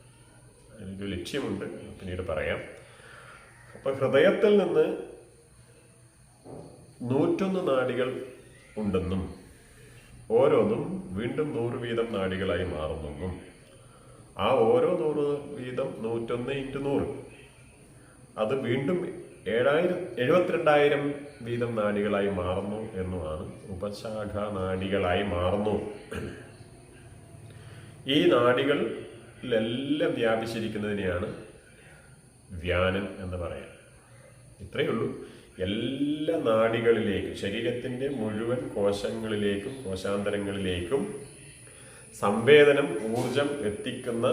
അതിനൊരു ലക്ഷ്യമുണ്ട്, പിന്നീട് പറയാം. അപ്പം ഹൃദയത്തിൽ നിന്ന് 101 നാഡികൾ ഉണ്ടെന്നും ഓരോന്നും വീണ്ടും 100 വീതം നാഡികളായി മാറുന്നെന്നും ആ ഓരോ 100 വീതം 101 × 100 അത് വീണ്ടും 72,000 വീതം നാഡികളായി മാറുന്നു എന്നുമാണ്. ഉപശാഖ നാഡികളായി മാറുന്നു. ഈ നാഡികളിലെല്ലാം വ്യാപിച്ചിരിക്കുന്നതിനെയാണ് വ്യാനൻ എന്ന് പറയാം. ഇത്രയേ ഉള്ളൂ. എല്ലാ നാഡികളിലേക്കും ശരീരത്തിൻ്റെ മുഴുവൻ കോശങ്ങളിലേക്കും കോശാന്തരങ്ങളിലേക്കും സംവേദനം ഊർജം എത്തിക്കുന്ന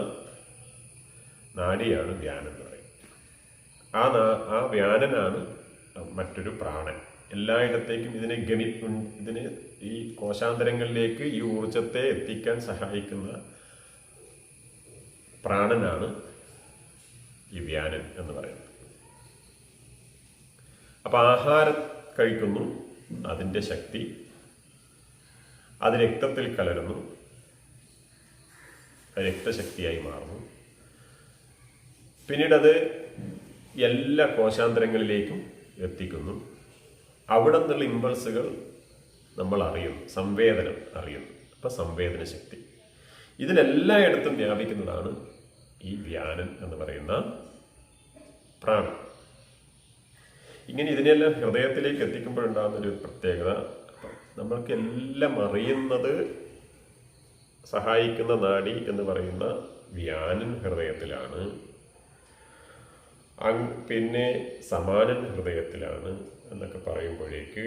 നാഡിയാണ് വ്യാനൻ എന്ന് പറയുന്നത്. ആ വ്യാനനാണ് മറ്റൊരു പ്രാണൻ. എല്ലായിടത്തേക്കും ഇതിനെ ഈ കോശാന്തരങ്ങളിലേക്ക് ഈ ഊർജത്തെ എത്തിക്കാൻ സഹായിക്കുന്ന പ്രാണനാണ് ഈ വ്യാനൻ എന്ന് പറയുന്നത്. അപ്പം ആഹാരം കഴിക്കുന്നു, അതിൻ്റെ ശക്തി അത് രക്തത്തിൽ കലരുന്നു, രക്തശക്തിയായി മാറുന്നു. പിന്നീട് അത് എല്ലാ കോശാന്തരങ്ങളിലേക്കും എത്തിക്കുന്നു. അവിടെ നിന്നുള്ള ഇമ്പൾസുകൾ നമ്മൾ അറിയുന്നു, സംവേദനം അറിയുന്നു. അപ്പം സംവേദന ശക്തി ഇതിലെല്ലായിടത്തും വ്യാപിക്കുന്നതാണ് ഈ വ്യാനൻ എന്ന് പറയുന്ന പ്രാണൻ. ഇങ്ങനെ ഇതിനെല്ലാം ഹൃദയത്തിലേക്ക് എത്തിക്കുമ്പോഴുണ്ടാകുന്നൊരു പ്രത്യേകത, നമ്മൾക്ക് എല്ലാം അറിയുന്നത് സഹായിക്കുന്ന നാഡി എന്ന് പറയുന്ന വ്യാനൻ ഹൃദയത്തിലാണ്. പിന്നെ സമാനൻ ഹൃദയത്തിലാണ് എന്നൊക്കെ പറയുമ്പോഴേക്ക്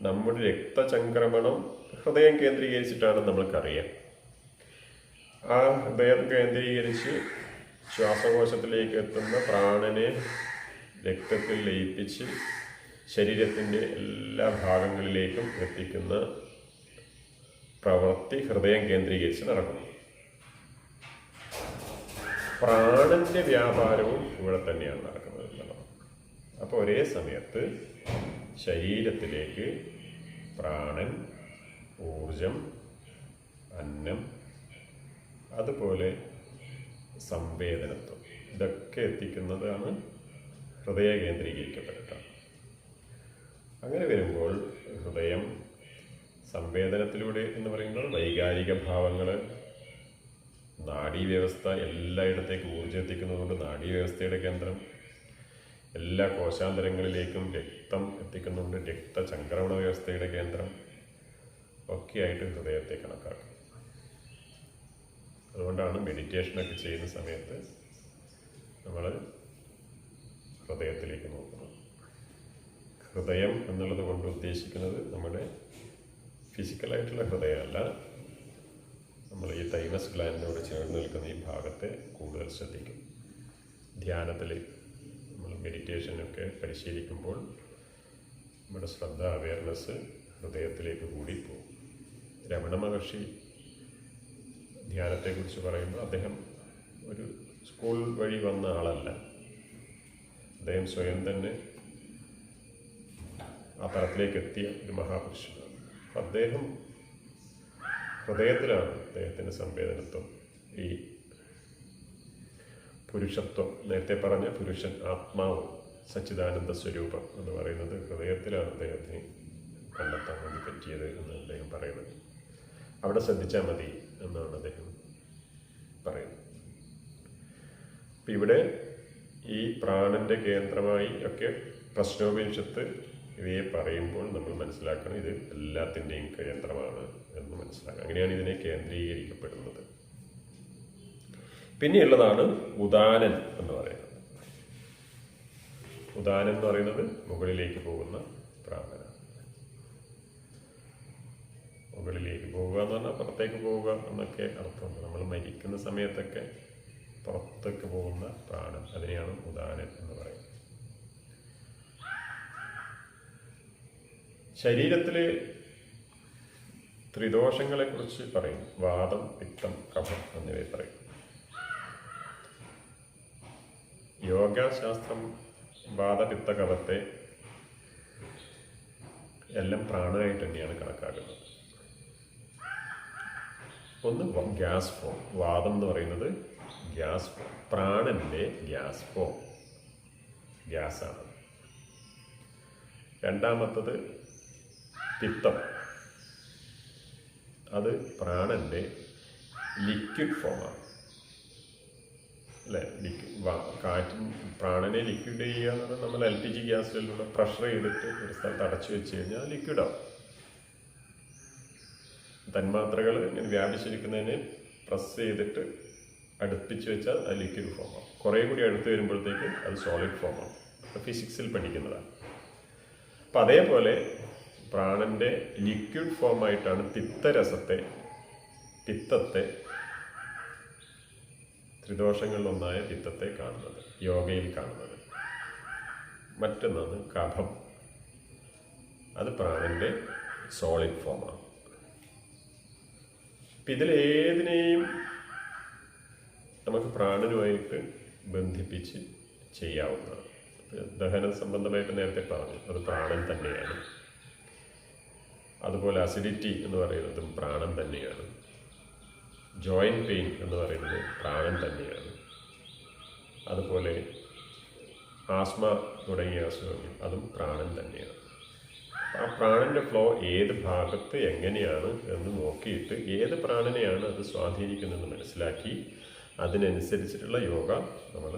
നമ്മുടെ രക്തചംക്രമണം ഹൃദയം കേന്ദ്രീകരിച്ചിട്ടാണ് നമ്മൾക്കറിയാം. ആ ഹൃദയം കേന്ദ്രീകരിച്ച് ശ്വാസകോശത്തിലേക്ക് എത്തുന്ന പ്രാണനെ രക്തത്തിൽ ലയിപ്പിച്ച് ശരീരത്തിൻ്റെ എല്ലാ ഭാഗങ്ങളിലേക്കും എത്തിക്കുന്ന പ്രവൃത്തി ഹൃദയം കേന്ദ്രീകരിച്ച് നടക്കുന്നു. പ്രാണന്റെ വ്യാപാരവും ഇവിടെ തന്നെയാണ് നടക്കുന്നത് എന്നുള്ളതാണ്. അപ്പോൾ ഒരേ സമയത്ത് ശരീരത്തിലേക്ക് പ്രാണൻ, ഊർജം, അന്നം, അതുപോലെ സംവേദനത്വം ഇതൊക്കെ എത്തിക്കുന്നതാണ് ഹൃദയ കേന്ദ്രീകരിക്കപ്പെട്ടിട്ടാണ്. അങ്ങനെ വരുമ്പോൾ ഹൃദയം സംവേദനത്തിലൂടെ എന്ന് പറയുമ്പോൾ വൈകാരിക ഭാവങ്ങൾ നാഡീവ്യവസ്ഥ എല്ലായിടത്തേക്കും ഊർജ്ജം എത്തിക്കുന്നതുകൊണ്ട് നാഡീവ്യവസ്ഥയുടെ കേന്ദ്രം, എല്ലാ കോശാന്തരങ്ങളിലേക്കും രക്തം എത്തിക്കുന്നുണ്ട് രക്തചംക്രമണ വ്യവസ്ഥയുടെ കേന്ദ്രം ഒക്കെയായിട്ട് ഹൃദയത്തെ കണക്കാക്കും. അതുകൊണ്ടാണ് മെഡിറ്റേഷനൊക്കെ ചെയ്യുന്ന സമയത്ത് നമ്മൾ ഹൃദയത്തിലേക്ക് നോക്കുന്നത്. ഹൃദയം എന്നുള്ളത് കൊണ്ട് ഉദ്ദേശിക്കുന്നത് നമ്മുടെ ഫിസിക്കലായിട്ടുള്ള ഹൃദയമല്ല, നമ്മൾ ഈ തൈമസ് ഗ്ലാൻഡിനോട് ചേർന്ന് നിൽക്കുന്ന ഈ ഭാഗത്തെ കൂടുതൽ ശ്രദ്ധിക്കും. ധ്യാനത്തിൽ നമ്മൾ മെഡിറ്റേഷനൊക്കെ പരിശീലിക്കുമ്പോൾ നമ്മുടെ ശ്രദ്ധ, അവയർനെസ് ഹൃദയത്തിലേക്ക് കൂടി പോകും. രമണ മഹർഷി ധ്യാനത്തെക്കുറിച്ച് പറയുമ്പോൾ അദ്ദേഹം ഒരു സ്കൂൾ വഴി വന്ന ആളല്ല. അദ്ദേഹം സ്വയം തന്നെ ആ തലത്തിലേക്ക് എത്തിയ ഒരു മഹാപുരുഷനാണ്. അദ്ദേഹം ഹൃദയത്തിലാണ് അദ്ദേഹത്തിൻ്റെ സംവേദനത്വം, ഈ പുരുഷത്വം, നേരത്തെ പറഞ്ഞ പുരുഷൻ, ആത്മാവ്, സച്ചിദാനന്ദ സ്വരൂപം എന്ന് പറയുന്നത് ഹൃദയത്തിലാണ് അദ്ദേഹത്തിന് കണ്ടെത്താൻ വേണ്ടി പറ്റിയത് എന്ന് അദ്ദേഹം പറയുന്നത്. അവിടെ ശ്രദ്ധിച്ചാൽ മതി എന്നാണ് അദ്ദേഹം പറയുന്നത്. അപ്പം ഇവിടെ ഈ പ്രാണന്റെ കേന്ദ്രമായി ഒക്കെ പ്രശ്നോപനിഷത്ത് ഇവയെ പറയുമ്പോൾ നമ്മൾ മനസ്സിലാക്കണം ഇത് എല്ലാത്തിൻ്റെയും കേന്ദ്രമാണ് എന്ന് മനസ്സിലാക്കണം. അങ്ങനെയാണ് ഇതിനെ കേന്ദ്രീകരിക്കപ്പെടുന്നത്. പിന്നെയുള്ളതാണ് ഉദാനൻ എന്ന് പറയുന്നത്. ഉദാനൻ എന്ന് പറയുന്നത് മുകളിലേക്ക് പോകുന്ന പ്രാണനാണ്. മുകളിലേക്ക് പോവുക എന്ന് പറഞ്ഞാൽ പുറത്തേക്ക് പോവുക എന്നൊക്കെ അർത്ഥമുണ്ട്. നമ്മൾ മരിക്കുന്ന സമയത്തൊക്കെ പുറത്തേക്ക് പോകുന്ന പ്രാണൻ, അതിനെയാണ് ഉദാനൻ എന്ന് പറയുന്നത്. ശരീരത്തിലെ ത്രിദോഷങ്ങളെക്കുറിച്ച് പറയും. വാതം, പിത്തം, കഫം എന്നിവയെ പറയും. യോഗശാസ്ത്രം വാതപിത്ത കഫത്തെ എല്ലാം പ്രാണനായിട്ട് തന്നെയാണ് കണക്കാക്കുന്നത്. ഒന്ന് ഗ്യാസ് ഫോം. വാദം എന്ന് പറയുന്നത് ഗ്യാസ് ഫോം, പ്രാണന്റെ ഗ്യാസ് ഫോം, ഗ്യാസാണ്. രണ്ടാമത്തത് പിത്തം, അത് പ്രാണന്റെ ലിക്വിഡ് ഫോമാണ്. അല്ലേ? കാറ്റും പ്രാണനെ ലിക്വിഡ് ചെയ്യുക എന്ന് പറഞ്ഞാൽ നമ്മൾ LPG ഗ്യാസിലൂടെ പ്രഷർ ചെയ്തിട്ട് ഒരു സ്ഥലത്ത് അടച്ചു വെച്ച് കഴിഞ്ഞാൽ ലിക്വിഡാവും. തന്മാത്രകൾ ഇങ്ങനെ വ്യാപിച്ചിരിക്കുന്നതിനെ പ്രസ് ചെയ്തിട്ട് അടുപ്പിച്ച് വെച്ചാൽ അത് ലിക്വിഡ് ഫോമാവും. കുറേ കൂടി അടുത്ത് വരുമ്പോഴത്തേക്ക് അത് സോളിഡ് ഫോമാവും. ഫിസിക്സിൽ പഠിക്കുന്നതാണ്. അപ്പം അതേപോലെ പ്രാണന്റെ ലിക്വിഡ് ഫോമായിട്ടാണ് പിത്തത്തെ ത്രിദോഷങ്ങളിലൊന്നായ പിത്തത്തെ കാണുന്നത്, യോഗയിൽ കാണുന്നത്. മറ്റൊന്നാണ് കഫം, അത് പ്രാണന്റെ സോളിഡ് ഫോമാണ്. അപ്പം ഇതിലേതിനെയും നമുക്ക് പ്രാണനുമായിട്ട് ബന്ധിപ്പിച്ച് ചെയ്യാവുന്നതാണ്. ദഹന സംബന്ധമായിട്ട് നേരത്തെ പറഞ്ഞു, അത് പ്രാണൻ തന്നെയാണ്. അതുപോലെ അസിഡിറ്റി എന്ന് പറയുന്നതും പ്രാണൻ തന്നെയാണ്. ജോയിൻറ്റ് പെയിൻ എന്ന് പറയുന്നത് പ്രാണൻ തന്നെയാണ്. അതുപോലെ ആസ്മ തുടങ്ങിയ അസുഖങ്ങൾ, അതും പ്രാണൻ തന്നെയാണ്. ആ പ്രാണന്റെ ഫ്ലോ ഏത് ഭാഗത്ത് എങ്ങനെയാണ് എന്ന് നോക്കിയിട്ട് ഏത് പ്രാണനെയാണ് അത് സ്വാധീനിക്കുന്നതെന്ന് മനസ്സിലാക്കി അതിനനുസരിച്ചിട്ടുള്ള യോഗ നമ്മൾ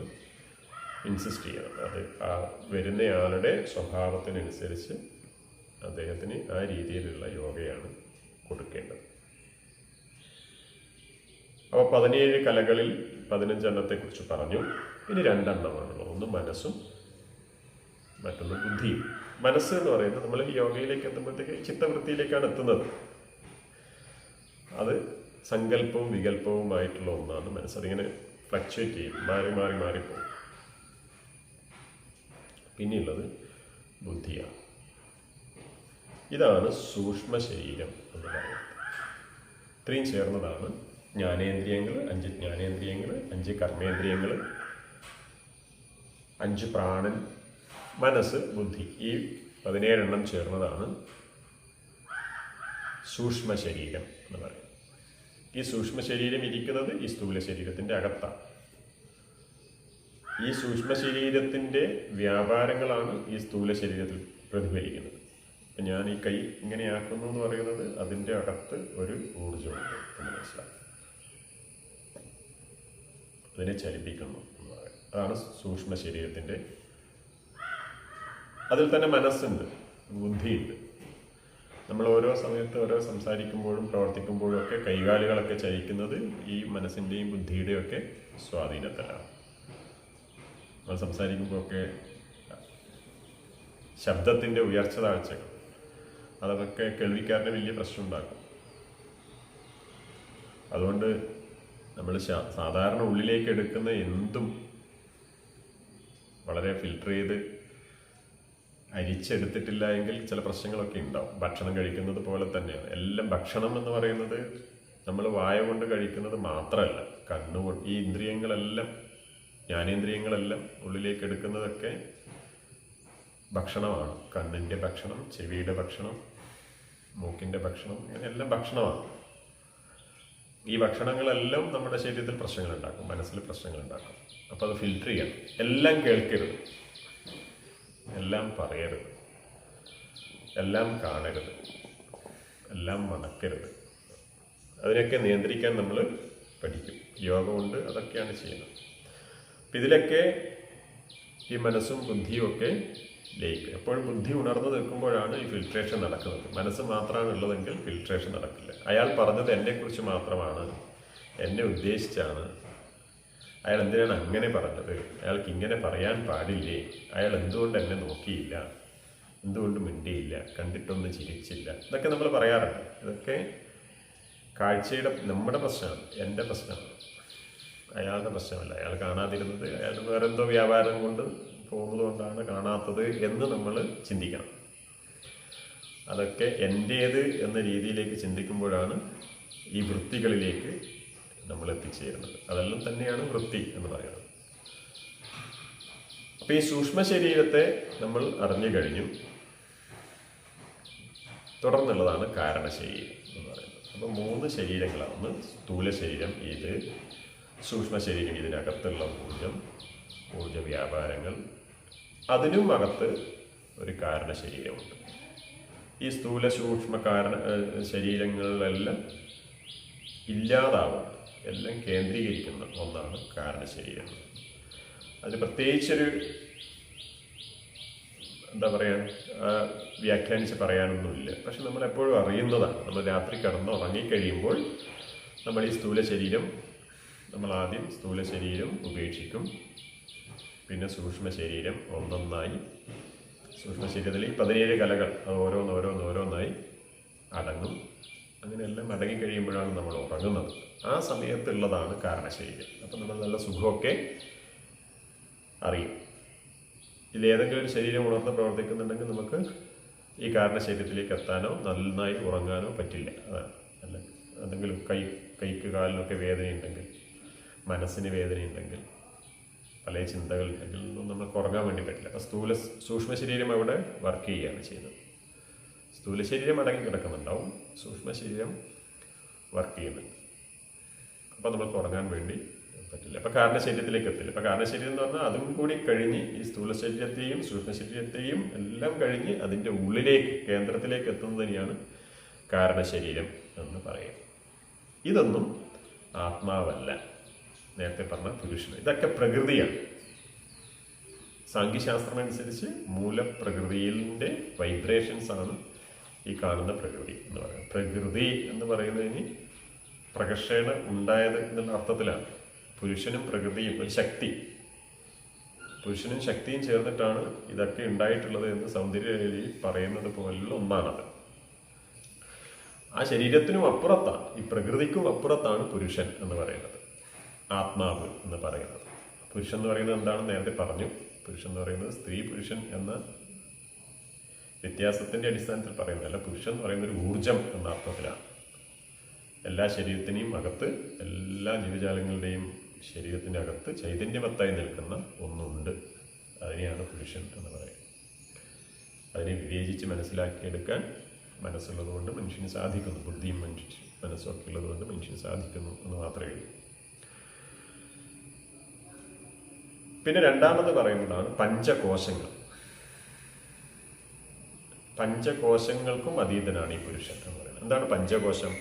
ഇൻസിസ്റ്റ് ചെയ്യണം. അത് ആ വരുന്നയാളുടെ സ്വഭാവത്തിനനുസരിച്ച് അദ്ദേഹത്തിന് ആ രീതിയിലുള്ള യോഗയാണ് കൊടുക്കേണ്ടത്. അപ്പോൾ 17 കലകളിൽ 15 എണ്ണത്തെക്കുറിച്ച് പറഞ്ഞു. ഇനി 2 എണ്ണമാണുള്ളത്. ഒന്ന് മനസ്സും മറ്റൊന്ന് ബുദ്ധിയും. മനസ്സ് എന്ന് പറയുന്നത് നമ്മൾ ഈ യോഗയിലേക്ക് എത്തുമ്പോഴത്തേക്ക് ചിത്തവൃത്തിയിലേക്കാണ് എത്തുന്നത്. അത് സങ്കല്പവും വികല്പവുമായിട്ടുള്ള ഒന്നാണ് മനസ്സ്. അതിങ്ങനെ ഫ്ലക്ച്വേറ്റ് ചെയ്യും, മാറിപ്പോകും. പിന്നെയുള്ളത് ബുദ്ധിയാണ്. ഇതാണ് സൂക്ഷ്മ ശരീരം എന്ന് പറയുന്നത്. ഇത്രയും ചേർന്നതാണ് ജ്ഞാനേന്ദ്രിയങ്ങൾ, 5 ജ്ഞാനേന്ദ്രിയങ്ങൾ, 5 കർമ്മേന്ദ്രിയങ്ങൾ, 5 പ്രാണൻ, മനസ്സ്, ബുദ്ധി. ഈ 17 എണ്ണം ചേർന്നതാണ് സൂക്ഷ്മ ശരീരം എന്ന് പറയുന്നത്. ഈ സൂക്ഷ്മ ശരീരം ഇരിക്കുന്നത് ഈ സ്ഥൂല ശരീരത്തിൻ്റെ അകത്താണ്. ഈ സൂക്ഷ്മ ശരീരത്തിൻ്റെ വ്യാപാരങ്ങളാണ് ഈ സ്ഥൂല ശരീരത്തിൽ പ്രതിഫലിക്കുന്നത്. അപ്പം ഞാൻ ഈ കൈ ഇങ്ങനെയാക്കുന്നു എന്ന് പറയുന്നത് അതിൻ്റെ അകത്ത് ഒരു ഊർജ്ജമുണ്ട് എന്ന് മനസ്സിലാക്കും. അതിനെ ചലിപ്പിക്കുന്നു എന്ന് പറയും. അതാണ് സൂക്ഷ്മ ശരീരത്തിൻ്റെ. അതിൽ തന്നെ മനസ്സുണ്ട്, ബുദ്ധിയുണ്ട്. നമ്മൾ ഓരോ സമയത്ത് ഓരോ സംസാരിക്കുമ്പോഴും പ്രവർത്തിക്കുമ്പോഴും ഒക്കെ കൈകാലുകളൊക്കെ ചലിക്കുന്നത് ഈ മനസ്സിൻ്റെയും ബുദ്ധിയുടെയും ഒക്കെ സ്വാധീനത്തിലാണ്. നമ്മൾ സംസാരിക്കുമ്പോഴൊക്കെ ശബ്ദത്തിൻ്റെ ഉയർച്ച താഴ്ചകൾ അതൊക്കെ കേൾവിക്കാരന് വലിയ പ്രശ്നം ഉണ്ടാക്കും. അതുകൊണ്ട് നമ്മൾ സാധാരണ ഉള്ളിലേക്ക് എടുക്കുന്ന എന്തും വളരെ ഫിൽട്ടർ ചെയ്ത് അരിച്ചെടുത്തിട്ടില്ല എങ്കിൽ ചില പ്രശ്നങ്ങളൊക്കെ ഉണ്ടാവും. ഭക്ഷണം കഴിക്കുന്നത് പോലെ തന്നെയാണ് എല്ലാം. ഭക്ഷണം എന്ന് പറയുന്നത് നമ്മൾ വായ കൊണ്ട് കഴിക്കുന്നത് മാത്രമല്ല, കണ്ണുകൊണ്ട് ഈ ഇന്ദ്രിയങ്ങളെല്ലാം, ജ്ഞാനേന്ദ്രിയങ്ങളെല്ലാം ഉള്ളിലേക്ക് എടുക്കുന്നതൊക്കെ ഭക്ഷണമാണ്. കണ്ണിൻ്റെ ഭക്ഷണം, ചെവിയുടെ ഭക്ഷണം, മൂക്കിൻ്റെ ഭക്ഷണം, ഇങ്ങനെയെല്ലാം ഭക്ഷണമാണ്. ഈ ഭക്ഷണങ്ങളെല്ലാം നമ്മുടെ ശരീരത്തിൽ പ്രശ്നങ്ങളുണ്ടാക്കും, മനസ്സിൽ പ്രശ്നങ്ങളുണ്ടാക്കും. അപ്പോൾ അത് ഫിൽട്ടർ ചെയ്യണം. എല്ലാം കേൾക്കരുത്, എല്ലാം പറയരുത്, എല്ലാം കാണരുത്, എല്ലാം മണക്കരുത്. അതിനൊക്കെ നിയന്ത്രിക്കാൻ നമ്മൾ പഠിക്കും. യോഗ കൊണ്ട് അതൊക്കെയാണ് ചെയ്യുന്നത്. അപ്പം ഇതിലൊക്കെ ഈ മനസ്സും ബുദ്ധിയും ഒക്കെ ലയിക്കും. എപ്പോഴും ബുദ്ധി ഉണർന്നു നിൽക്കുമ്പോഴാണ് ഈ ഫിൽട്രേഷൻ നടക്കുന്നത്. മനസ്സ് മാത്രമാണ് ഉള്ളതെങ്കിൽ ഫിൽട്രേഷൻ നടക്കില്ല. അയാൾ പറഞ്ഞത് എന്നെക്കുറിച്ച് മാത്രമാണ്, എന്നെ ഉദ്ദേശിച്ചാണ്, അയാൾ എന്തിനാണ് അങ്ങനെ പറഞ്ഞത്, അയാൾക്ക് ഇങ്ങനെ പറയാൻ പാടില്ലേ, അയാൾ എന്തുകൊണ്ട് എന്നെ നോക്കിയില്ല, എന്തുകൊണ്ട് മിണ്ടിയില്ല, കണ്ടിട്ടൊന്നും ചിരിച്ചില്ല, ഇതൊക്കെ നമ്മൾ പറയാറുണ്ട്. ഇതൊക്കെ കാഴ്ചയുടെ നമ്മുടെ പ്രശ്നമാണ്, എൻ്റെ പ്രശ്നമാണ്, അയാളുടെ പ്രശ്നമല്ല. അയാൾ കാണാതിരുന്നത് അയാൾ വേറെന്തോ വ്യാപാരം കൊണ്ട് പോകുന്നത് കൊണ്ടാണ് കാണാത്തത് എന്ന് നമ്മൾ ചിന്തിക്കണം. അതൊക്കെ എൻ്റേത് എന്ന രീതിയിലേക്ക് ചിന്തിക്കുമ്പോഴാണ് ഈ വൃത്തികളിലേക്ക് നമ്മൾ എത്തിച്ചേരുന്നത്. അതെല്ലാം തന്നെയാണ് വൃത്തി എന്ന് പറയുന്നത്. അപ്പോൾ ഈ സൂക്ഷ്മ ശരീരത്തെ നമ്മൾ അറിഞ്ഞു കഴിഞ്ഞു. തുടർന്നുള്ളതാണ് കാരണശരീരം എന്ന് പറയുന്നത്. അപ്പോൾ 3 ശരീരങ്ങളാണ്. ഒന്ന് സ്ഥൂല ശരീരം, ഇത് സൂക്ഷ്മ ശരീരം, ഇതിനകത്തുള്ള ഊർജ വ്യാപാരങ്ങൾ. അതിനും അകത്ത് ഒരു കാരണശരീരമുണ്ട്. ഈ സ്ഥൂല സൂക്ഷ്മ ശരീരങ്ങളിലെല്ലാം ഇല്ലാതാവുക, എല്ലാം കേന്ദ്രീകരിക്കുന്ന ഒന്നാണ് കാരണശരീരം. അതിന് പ്രത്യേകിച്ചൊരു എന്താ പറയുക, വ്യാഖ്യാനിച്ച് പറയാനൊന്നുമില്ല. പക്ഷെ നമ്മളെപ്പോഴും അറിയുന്നതാണ്. നമ്മൾ രാത്രി കിടന്ന് ഉറങ്ങിക്കഴിയുമ്പോൾ നമ്മൾ ഈ സ്ഥൂല ശരീരം, നമ്മൾ ആദ്യം സ്ഥൂല ശരീരം ഉപേക്ഷിക്കും. പിന്നെ സൂക്ഷ്മ ശരീരം ഒന്നൊന്നായി, സൂക്ഷ്മ ശരീരത്തിൽ ഈ 17 കലകൾ അത് ഓരോന്നോരോന്നായി അടങ്ങും. അങ്ങനെയെല്ലാം അടങ്ങിക്കഴിയുമ്പോഴാണ് നമ്മൾ ഉറങ്ങുന്നത്. ആ സമയത്തുള്ളതാണ് കാരണശരീരം. അപ്പം നമ്മൾ നല്ല സുഖമൊക്കെ അറിയും. ഇതിലേതെങ്കിലും ഒരു ശരീരം ഉണർന്ന് പ്രവർത്തിക്കുന്നുണ്ടെങ്കിൽ നമുക്ക് ഈ കാരണശരീരത്തിലേക്ക് എത്താനോ നന്നായി ഉറങ്ങാനോ പറ്റില്ല. അതാണ്. അല്ല, എന്തെങ്കിലും കൈക്ക് കാലിനൊക്കെ വേദനയുണ്ടെങ്കിൽ, മനസ്സിന് വേദനയുണ്ടെങ്കിൽ, പല ചിന്തകളുണ്ടെങ്കിൽ ഒന്നും നമുക്ക് ഉറങ്ങാൻ വേണ്ടി പറ്റില്ല. അപ്പോൾ സൂക്ഷ്മ ശരീരം അവിടെ വർക്ക് ചെയ്യുകയാണ് ചെയ്യുന്നത്. സ്ഥൂല ശരീരം അടങ്ങി കിടക്കുന്നുണ്ടാവും, സൂക്ഷ്മ ശരീരം വർക്ക് ചെയ്യുന്നുണ്ട്. അപ്പോൾ നമുക്ക് ഉറങ്ങാൻ വേണ്ടി പറ്റില്ല. അപ്പോൾ കാരണശരീരത്തിലേക്ക് എത്തില്ല. അപ്പോൾ കാരണശരീരം എന്ന് പറഞ്ഞാൽ അതും കൂടി കഴിഞ്ഞ് ഈ സ്ഥൂല ശരീരത്തെയും സൂക്ഷ്മ ശരീരത്തെയും എല്ലാം കഴിഞ്ഞ് അതിൻ്റെ ഉള്ളിലേക്ക്, കേന്ദ്രത്തിലേക്ക് എത്തുന്നതിനെയാണ് കാരണശരീരം എന്ന് പറയുക. ഇതൊന്നും ആത്മാവല്ല. നേരത്തെ പറഞ്ഞ പുരുഷൻ. ഇതൊക്കെ പ്രകൃതിയാണ്. സാഖ്യശാസ്ത്രം അനുസരിച്ച് മൂലപ്രകൃതിയിൻ്റെ വൈബ്രേഷൻസ് ആണ് ഈ കാണുന്ന പ്രകൃതി എന്ന് പറയുന്നത്. പ്രകൃതി എന്ന് പറയുന്നതിന് പ്രകർഷേണ ഉണ്ടായത് എന്നുള്ള അർത്ഥത്തിലാണ്. പുരുഷനും പ്രകൃതിയും ഒരു ശക്തി, പുരുഷനും ശക്തിയും ചേർന്നിട്ടാണ് ഇതൊക്കെ ഉണ്ടായിട്ടുള്ളത് എന്ന് സൗന്ദര്യലഹരി പറയുന്നത് പോലുള്ള ഒന്നാണത്. ആ ശരീരത്തിനും അപ്പുറത്താണ്, ഈ പ്രകൃതിക്കും അപ്പുറത്താണ് പുരുഷൻ എന്ന് പറയുന്നത്, ആത്മാവ് എന്ന് പറയുന്നത്. പുരുഷൻ എന്ന് പറയുന്നത് എന്താണെന്ന് നേരത്തെ പറഞ്ഞു. പുരുഷൻ എന്ന് പറയുന്നത് സ്ത്രീ പുരുഷൻ എന്ന വ്യത്യാസത്തിൻ്റെ അടിസ്ഥാനത്തിൽ പറയുന്നതല്ല. പുരുഷൻ എന്ന് പറയുന്ന ഒരു ഊർജം എന്ന അർത്ഥത്തിലാണ്. എല്ലാ ശരീരത്തിനെയും അകത്ത്, എല്ലാ ജീവജാലങ്ങളുടെയും ശരീരത്തിൻ്റെ അകത്ത് ചൈതന്യവത്തായി നിൽക്കുന്ന ഒന്നുണ്ട്. അതിനെയാണ് പുരുഷൻ എന്ന് പറയുന്നത്. അതിനെ വിവേചിച്ച് മനസ്സിലാക്കിയെടുക്കാൻ മനസ്സുള്ളതുകൊണ്ട് മനുഷ്യന് സാധിക്കുന്നു. ബുദ്ധിയും മനസ്സൊക്കെ ഉള്ളതുകൊണ്ട് മനുഷ്യന് സാധിക്കുന്നു എന്ന് മാത്രമേ ഉള്ളൂ. പിന്നെ രണ്ടാമത് പറയുന്നതാണ് പഞ്ചകോശങ്ങൾ. പഞ്ചകോശങ്ങൾക്കും അതീതനാണ് ഈ പുരുഷൻ എന്ന് പറയുന്നത്. എന്താണ് പഞ്ചകോശം?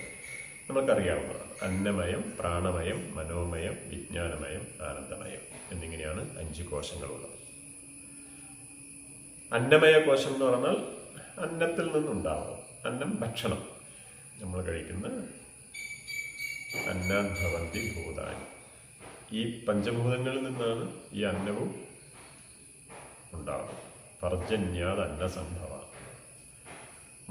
നമുക്കറിയാവുന്നതാണ്. അന്നമയം, പ്രാണമയം, മനോമയം, വിജ്ഞാനമയം, ആനന്ദമയം എന്നിങ്ങനെയാണ് 5 കോശങ്ങളുള്ളത്. അന്നമയ കോശം എന്ന് പറഞ്ഞാൽ അന്നത്തിൽ നിന്നുണ്ടാവുന്നത്. അന്നം ഭക്ഷണം, നമ്മൾ കഴിക്കുന്ന അന്നാദ്ഭവന്തി ഭൂതാനി. ഈ പഞ്ചഭൂതങ്ങളിൽ നിന്നാണ് ഈ അന്നവും ഉണ്ടാവുന്നത്. പർജന്യാത് അന്നസംഭവ.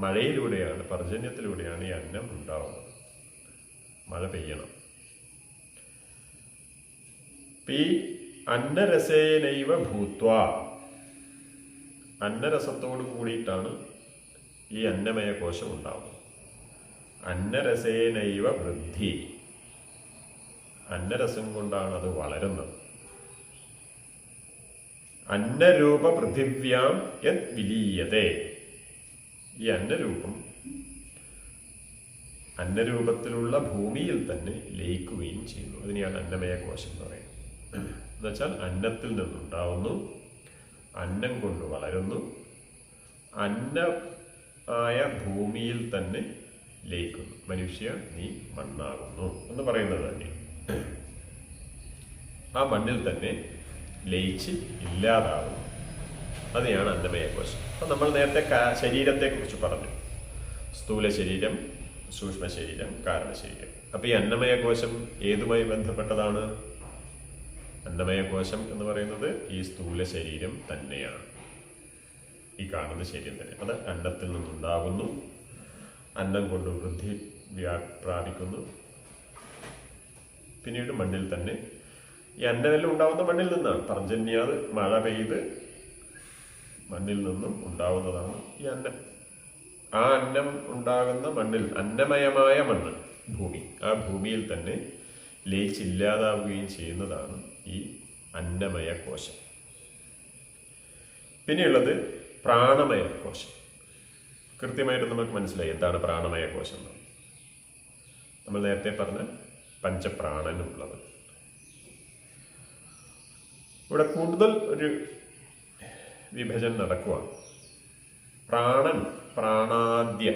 മഴയിലൂടെയാണ്, പർജന്യത്തിലൂടെയാണ് ഈ അന്നം ഉണ്ടാവുന്നത്. മഴ പെയ്യണം. ഈ അന്നരസേനൈവ ഭൂത്വ, അന്നരസത്തോട് കൂടിയിട്ടാണ് ഈ അന്നമയ കോശം ഉണ്ടാവുന്നത്. അന്നരസേനൈവ വൃദ്ധി, അന്നരസം കൊണ്ടാണ് അത് വളരുന്നത്. അന്നരൂപ പൃഥിവ്യാം യത് വിലീയതേ, ഈ അന്നരൂപം അന്നരൂപത്തിലുള്ള ഭൂമിയിൽ തന്നെ ലയിക്കുകയും ചെയ്യുന്നു. അതിനെയാണ് അന്നമയ കോശം എന്ന് പറയുന്നത്. എന്നുവെച്ചാൽ അന്നത്തിൽ നിന്നുണ്ടാവുന്നു, അന്നം കൊണ്ട് വളരുന്നു, അന്ന ആയ ഭൂമിയിൽ തന്നെ ലയിക്കുന്നു. മനുഷ്യ നീ മണ്ണാകുന്നു എന്ന് പറയുന്നത് തന്നെ ആ മണ്ണിൽ തന്നെ ലയിച്ച് ഇല്ലാതാവുന്നു. അതിനെയാണ് അന്നമയ കോശം. അപ്പം നമ്മൾ നേരത്തെ ശരീരത്തെക്കുറിച്ച് പറഞ്ഞു. സ്ഥൂല ശരീരം, സൂക്ഷ്മ ശരീരം, കാരണ ശരീരം. അപ്പം ഈ അന്നമയ കോശം ഏതുമായി ബന്ധപ്പെട്ടതാണ്? അന്നമയ കോശം എന്ന് പറയുന്നത് ഈ സ്ഥൂല ശരീരം തന്നെയാണ്. ഈ കാണുന്ന ശരീരം തന്നെ. അത് അന്നത്തിൽ നിന്നുണ്ടാകുന്നു, അന്നം കൊണ്ട് വൃദ്ധി പ്രാപിക്കുന്നു, പിന്നീട് മണ്ണിൽ തന്നെ. ഈ അന്നമെല്ലാം ഉണ്ടാവുന്ന മണ്ണിൽ നിന്നാണ്. പർജന്യാത്, മഴ പെയ്ത് മണ്ണിൽ നിന്നും ഉണ്ടാവുന്നതാണ് ഈ അന്നം. ആ അന്നം ഉണ്ടാകുന്ന മണ്ണിൽ, അന്നമയമായ മണ്ണ്, ഭൂമി, ആ ഭൂമിയിൽ തന്നെ ലയിച്ചില്ലാതാവുകയും ചെയ്യുന്നതാണ് ഈ അന്നമയ കോശം. പിന്നെയുള്ളത് പ്രാണമയ കോശം. കൃത്യമായിട്ട് നമുക്ക് മനസ്സിലായി എന്താണ് പ്രാണമയ കോശം എന്ന്. നമ്മൾ നേരത്തെ പറഞ്ഞ പഞ്ചപ്രാണനുള്ളത്. ഇവിടെ കൂടുതൽ ഒരു വിഭജനം നടക്കുവാണ്. പ്രാണൻ, പ്രാണാദ്യ,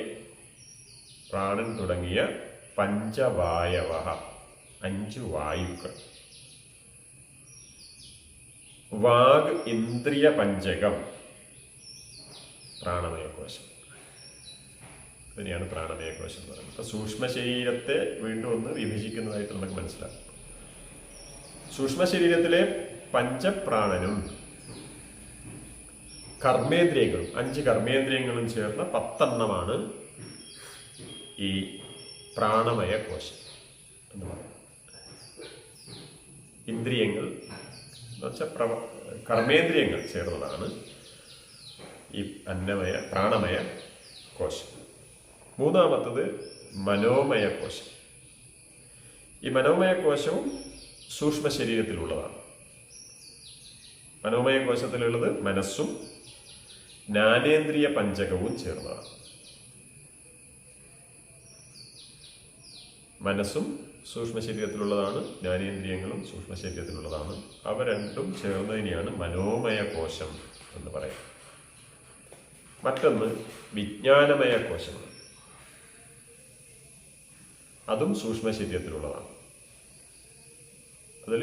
പ്രാണൻ തുടങ്ങിയ പഞ്ചവായവ, 5 വായുക്കൾ. വാഗ് ഇന്ദ്രിയ പഞ്ചകം, പ്രാണമയ കോശം. ഇതിനെയാണ് പ്രാണമയ കോശം എന്ന് പറയുന്നത്. അപ്പം സൂക്ഷ്മ ശരീരത്തെ വീണ്ടും ഒന്ന് വിഭജിക്കുന്നതായിട്ട് നമുക്ക് മനസ്സിലാക്കും. സൂക്ഷ്മ ശരീരത്തിലെ പഞ്ചപ്രാണനും കർമ്മേന്ദ്രിയങ്ങളും, 5 കർമ്മേന്ദ്രിയങ്ങളും ചേർന്ന 10 ഈ പ്രാണമയ കോശം എന്ന് പറയുന്നത്. ഇന്ദ്രിയങ്ങൾ എന്ന് വെച്ചാൽ കർമ്മേന്ദ്രിയങ്ങൾ ചേർന്നതാണ് ഈ പ്രാണമയ കോശം. മൂന്നാമത്തത് മനോമയ കോശം. ഈ മനോമയ കോശവും സൂക്ഷ്മ ശരീരത്തിലുള്ളതാണ്. മനോമയ കോശത്തിലുള്ളത് മനസ്സും ജ്ഞാനേന്ദ്രിയ പഞ്ചകവും ചേർന്നതാണ്. മനസ്സും സൂക്ഷ്മ ശരീരത്തിലുള്ളതാണ്, ജ്ഞാനേന്ദ്രിയങ്ങളും സൂക്ഷ്മ ശരീരത്തിലുള്ളതാണ്. അവ രണ്ടും ചേർന്നതിനെയാണ് മനോമയ കോശം എന്ന് പറയുന്നത്. മറ്റൊന്ന് വിജ്ഞാനമയ കോശമാണ്. അതും സൂക്ഷ്മ ശരീരത്തിലുള്ളതാണ്. അതിൽ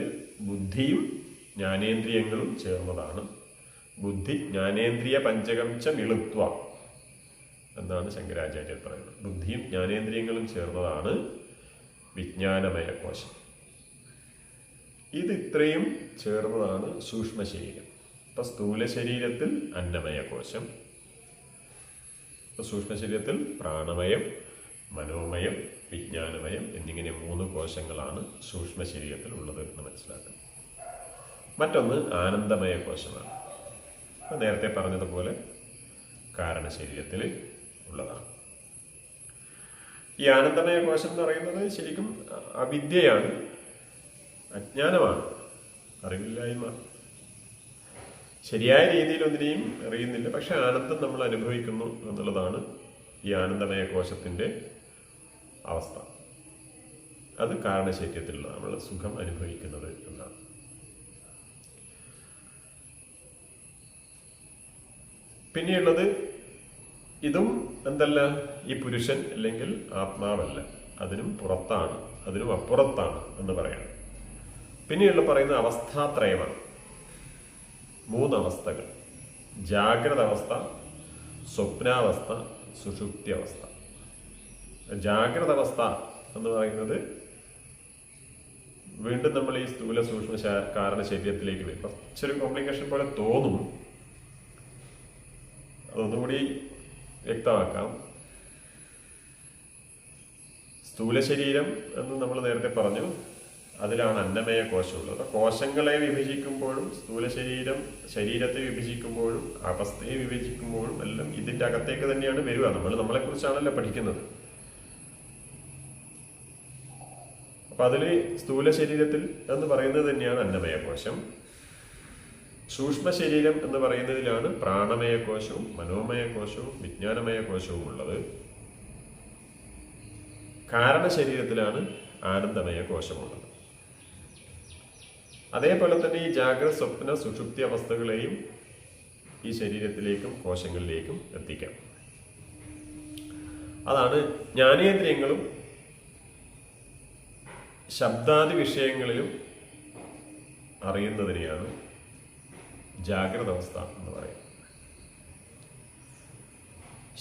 ബുദ്ധിയും ജ്ഞാനേന്ദ്രിയങ്ങളും ചേർന്നതാണ്. ബുദ്ധി ജ്ഞാനേന്ദ്രിയ പഞ്ചകം ച മിളുത്വ എന്നാണ് ശങ്കരാചാര്യർ പറയുന്നത്. ബുദ്ധിയും ജ്ഞാനേന്ദ്രിയങ്ങളും ചേർന്നതാണ് വിജ്ഞാനമയ കോശം. ഇത് ഇത്രയും ചേർന്നതാണ് സൂക്ഷ്മ ശരീരം. ഇപ്പം സ്ഥൂല ശരീരത്തിൽ അന്നമയ കോശം, സൂക്ഷ്മ ശരീരത്തിൽ പ്രാണമയം, മനോമയം, വിജ്ഞാനമയം എന്നിങ്ങനെ 3 കോശങ്ങളാണ് സൂക്ഷ്മ ശരീരത്തിൽ ഉള്ളത് എന്ന് മനസ്സിലാക്കണം. മറ്റൊന്ന് ആനന്ദമയ കോശമാണ്. നേരത്തെ പറഞ്ഞതുപോലെ കാരണശരീരത്തിൽ ഉള്ളതാണ്. ഈ ആനന്ദമയ കോശം എന്ന് പറയുന്നത് ശരിക്കും അവിദ്യയാണ്, അജ്ഞാനമാണ്, അറിവില്ലായ്മ. ശരിയായ രീതിയിൽ ഒന്നിനെയും അറിയുന്നില്ല, പക്ഷെ ആനന്ദം നമ്മൾ അനുഭവിക്കുന്നു എന്നുള്ളതാണ് ഈ ആനന്ദമയ കോശത്തിൻ്റെ അവസ്ഥ. അത് കാരണശരീരത്തിലുള്ള നമ്മൾ സുഖം അനുഭവിക്കുന്നത് എന്നാണ്. പിന്നെയുള്ളത് ഇതും എന്തല്ല, ഈ പുരുഷൻ അല്ലെങ്കിൽ ആത്മാവല്ല, അതിനും പുറത്താണ്, അതിനും അപ്പുറത്താണ് എന്ന് പറയണം. പിന്നെയുള്ള പറയുന്ന അവസ്ഥാത്രയമാണ്. 3 അവസ്ഥകൾ: ജാഗ്രത അവസ്ഥ, സ്വപ്നാവസ്ഥ, സുഷുപ്തി അവസ്ഥ. ജാഗ്രത അവസ്ഥ എന്ന് പറയുന്നത് വീണ്ടും നമ്മൾ ഈ സ്ഥൂല സൂക്ഷ്മ കാരണ ശരീരത്തിലേക്ക് വരും. കുറച്ചൊരു കോംപ്ലിക്കേഷൻ പോലെ തോന്നും, അതൊന്നുകൂടി വ്യക്തമാക്കാം. സ്ഥൂല ശരീരം എന്ന് നമ്മൾ നേരത്തെ പറഞ്ഞു, അതിലാണ് അന്നമയ കോശമുള്ളത്. കോശങ്ങളെ വിഭജിക്കുമ്പോഴും സ്ഥൂല ശരീരത്തെ വിഭജിക്കുമ്പോഴും അവസ്ഥയെ വിഭജിക്കുമ്പോഴും എല്ലാം ഇതിൻ്റെ അകത്തേക്ക് തന്നെയാണ് വരിക. നമ്മളെക്കുറിച്ചാണല്ലോ പഠിക്കുന്നത്. അപ്പം അതിൽ സ്ഥൂല ശരീരത്തിൽ എന്ന് പറയുന്നത് തന്നെയാണ് അന്നമയ കോശം. സൂക്ഷ്മ ശരീരം എന്ന് പറയുന്നതിലാണ് പ്രാണമയ കോശവും മനോമയ കോശവും വിജ്ഞാനമയ കോശവും ഉള്ളത്. കാരണ ശരീരത്തിലാണ് ആനന്ദമയ കോശമുള്ളത്. അതേപോലെ തന്നെ ഈ ജാഗ്രത, സ്വപ്ന, സുഷുപ്തി അവസ്ഥകളെയും ഈ ശരീരത്തിലേക്കും കോശങ്ങളിലേക്കും എത്തിക്കാം. അതാണ് ജ്ഞാനേന്ദ്രിയങ്ങളും ശബ്ദാദി വിഷയങ്ങളിലും അറിയുന്നതിനെയാണ് ജാഗ്രത അവസ്ഥ എന്ന് പറയുന്നത്.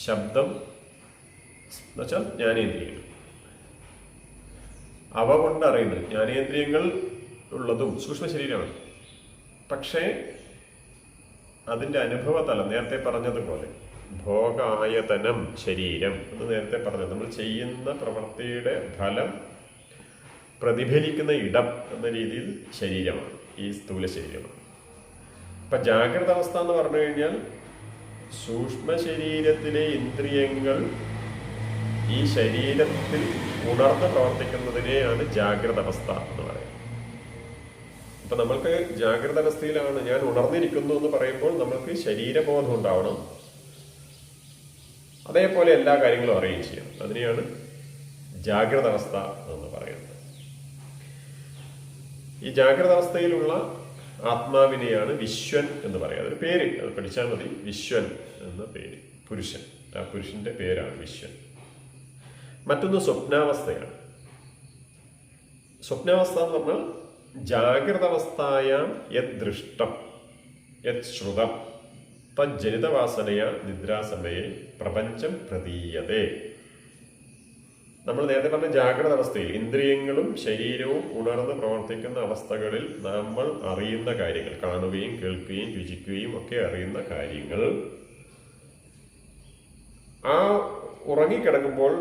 ശബ്ദം എന്നുവെച്ചാൽ ജ്ഞാനേന്ദ്രിയങ്ങൾ, അവ കൊണ്ട് അറിയുന്നത്. ജ്ഞാനേന്ദ്രിയങ്ങൾ ഉള്ളതും സൂക്ഷ്മ ശരീരമാണ്. പക്ഷേ അതിൻ്റെ അനുഭവതലം നേരത്തെ പറഞ്ഞതുപോലെ ഭോഗായതനം ശരീരം എന്ന് നേരത്തെ പറഞ്ഞത്, നമ്മൾ ചെയ്യുന്ന പ്രവൃത്തിയുടെ ഫലം പ്രതിഫലിക്കുന്ന ഇടം എന്ന രീതിയിൽ ശരീരമാണ്, ഈ സ്ഥൂല ശരീരമാണ്. അപ്പം ജാഗ്രത അവസ്ഥ എന്ന് പറഞ്ഞു കഴിഞ്ഞാൽ സൂക്ഷ്മ ശരീരത്തിലെ ഇന്ദ്രിയങ്ങൾ ഈ ശരീരത്തിൽ ഉണർന്ന് പ്രവർത്തിക്കുന്നതിനെയാണ് ജാഗ്രത അവസ്ഥ എന്ന് പറയുന്നത്. അപ്പം നമ്മൾക്ക് ജാഗ്രത അവസ്ഥയിലാണ്, ഞാൻ ഉണർന്നിരിക്കുന്നു എന്ന് പറയുമ്പോൾ നമ്മൾക്ക് ശരീരബോധം ഉണ്ടാവണം. അതേപോലെ എല്ലാ കാര്യങ്ങളും അറിയുകയും ചെയ്യണം. അതിനെയാണ് ജാഗ്രത അവസ്ഥ എന്ന് പറയുന്നത്. ഈ ജാഗ്രത അവസ്ഥയിലുള്ള ആത്മാവിനെയാണ് വിശ്വൻ എന്ന് പറയുക. അതൊരു പേര്, അത് പഠിച്ചാൽ മതി. വിശ്വൻ എന്ന പേര്, പുരുഷൻ, ആ പുരുഷന്റെ പേരാണ് വിശ്വൻ. മറ്റൊന്ന് സ്വപ്നാവസ്ഥയാണ്. സ്വപ്നാവസ്ഥ എന്ന് പറഞ്ഞാൽ ജാഗ്രത അവസ്ഥായാം യത് ദൃഷ്ടം യത് ശ്രുതം തജ്ജനിതവാസനയ നിദ്രാസമയെ പ്രപഞ്ചം പ്രതീയതേ. നമ്മൾ നേരത്തെ പറഞ്ഞ ജാഗ്രത അവസ്ഥയിൽ ഇന്ദ്രിയങ്ങളും ശരീരവും ഉണർന്ന് പ്രവർത്തിക്കുന്ന അവസ്ഥകളിൽ നമ്മൾ അറിയുന്ന കാര്യങ്ങൾ, കാണുകയും കേൾക്കുകയും രുചിക്കുകയും ഒക്കെ അറിയുന്ന കാര്യങ്ങൾ ആ ഉറങ്ങിക്കിടക്കുമ്പോൾ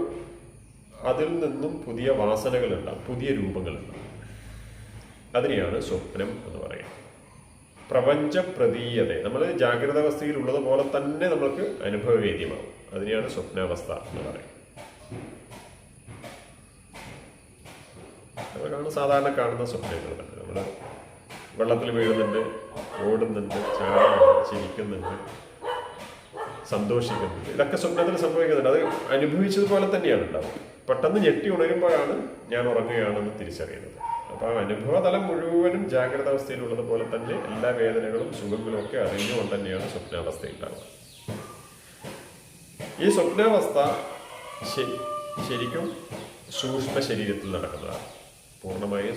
അതിൽ നിന്നും പുതിയ വാസനകളുണ്ടാകും, പുതിയ രൂപങ്ങളുണ്ടാകും. അതിനെയാണ് സ്വപ്നം എന്ന് പറയുന്നത്. പ്രപഞ്ച പ്രതീയത, നമ്മൾ ജാഗ്രത അവസ്ഥയിൽ ഉള്ളതുപോലെ തന്നെ നമ്മൾക്ക് അനുഭവവേദ്യമാകും. അതിനെയാണ് സ്വപ്നാവസ്ഥ എന്ന് പറയുന്നത്. നമ്മൾ സാധാരണ കാണുന്ന സ്വപ്നങ്ങൾ തന്നെ. നമ്മൾ വെള്ളത്തിൽ വീഴുന്നുണ്ട്, ഓടുന്നുണ്ട്, ചാടുന്നുണ്ട്, ചിരിക്കുന്നുണ്ട്, സന്തോഷിക്കുന്നുണ്ട്. ഇതൊക്കെ സ്വപ്നത്തിൽ സംഭവിക്കുന്നുണ്ട്. അത് അനുഭവിച്ചതുപോലെ തന്നെയാണ് ഉണ്ടാവുക. പെട്ടെന്ന് ഞെട്ടി ഉണരുമ്പോഴാണ് ഞാൻ ഉറങ്ങുകയാണെന്ന് തിരിച്ചറിയുന്നത്. അപ്പോൾ ആ അനുഭവതലം മുഴുവനും ജാഗ്രത അവസ്ഥയിലുള്ളത് പോലെ തന്നെ എല്ലാ വേദനകളും സുഖങ്ങളും ഒക്കെ അറിഞ്ഞുകൊണ്ട് തന്നെയാണ് സ്വപ്നാവസ്ഥ ഉണ്ടാവുക. ഈ സ്വപ്നാവസ്ഥ ശരിക്കും സൂക്ഷ്മ ശരീരത്തിൽ നടക്കുന്നതാണ്. പൂർണ്ണമായും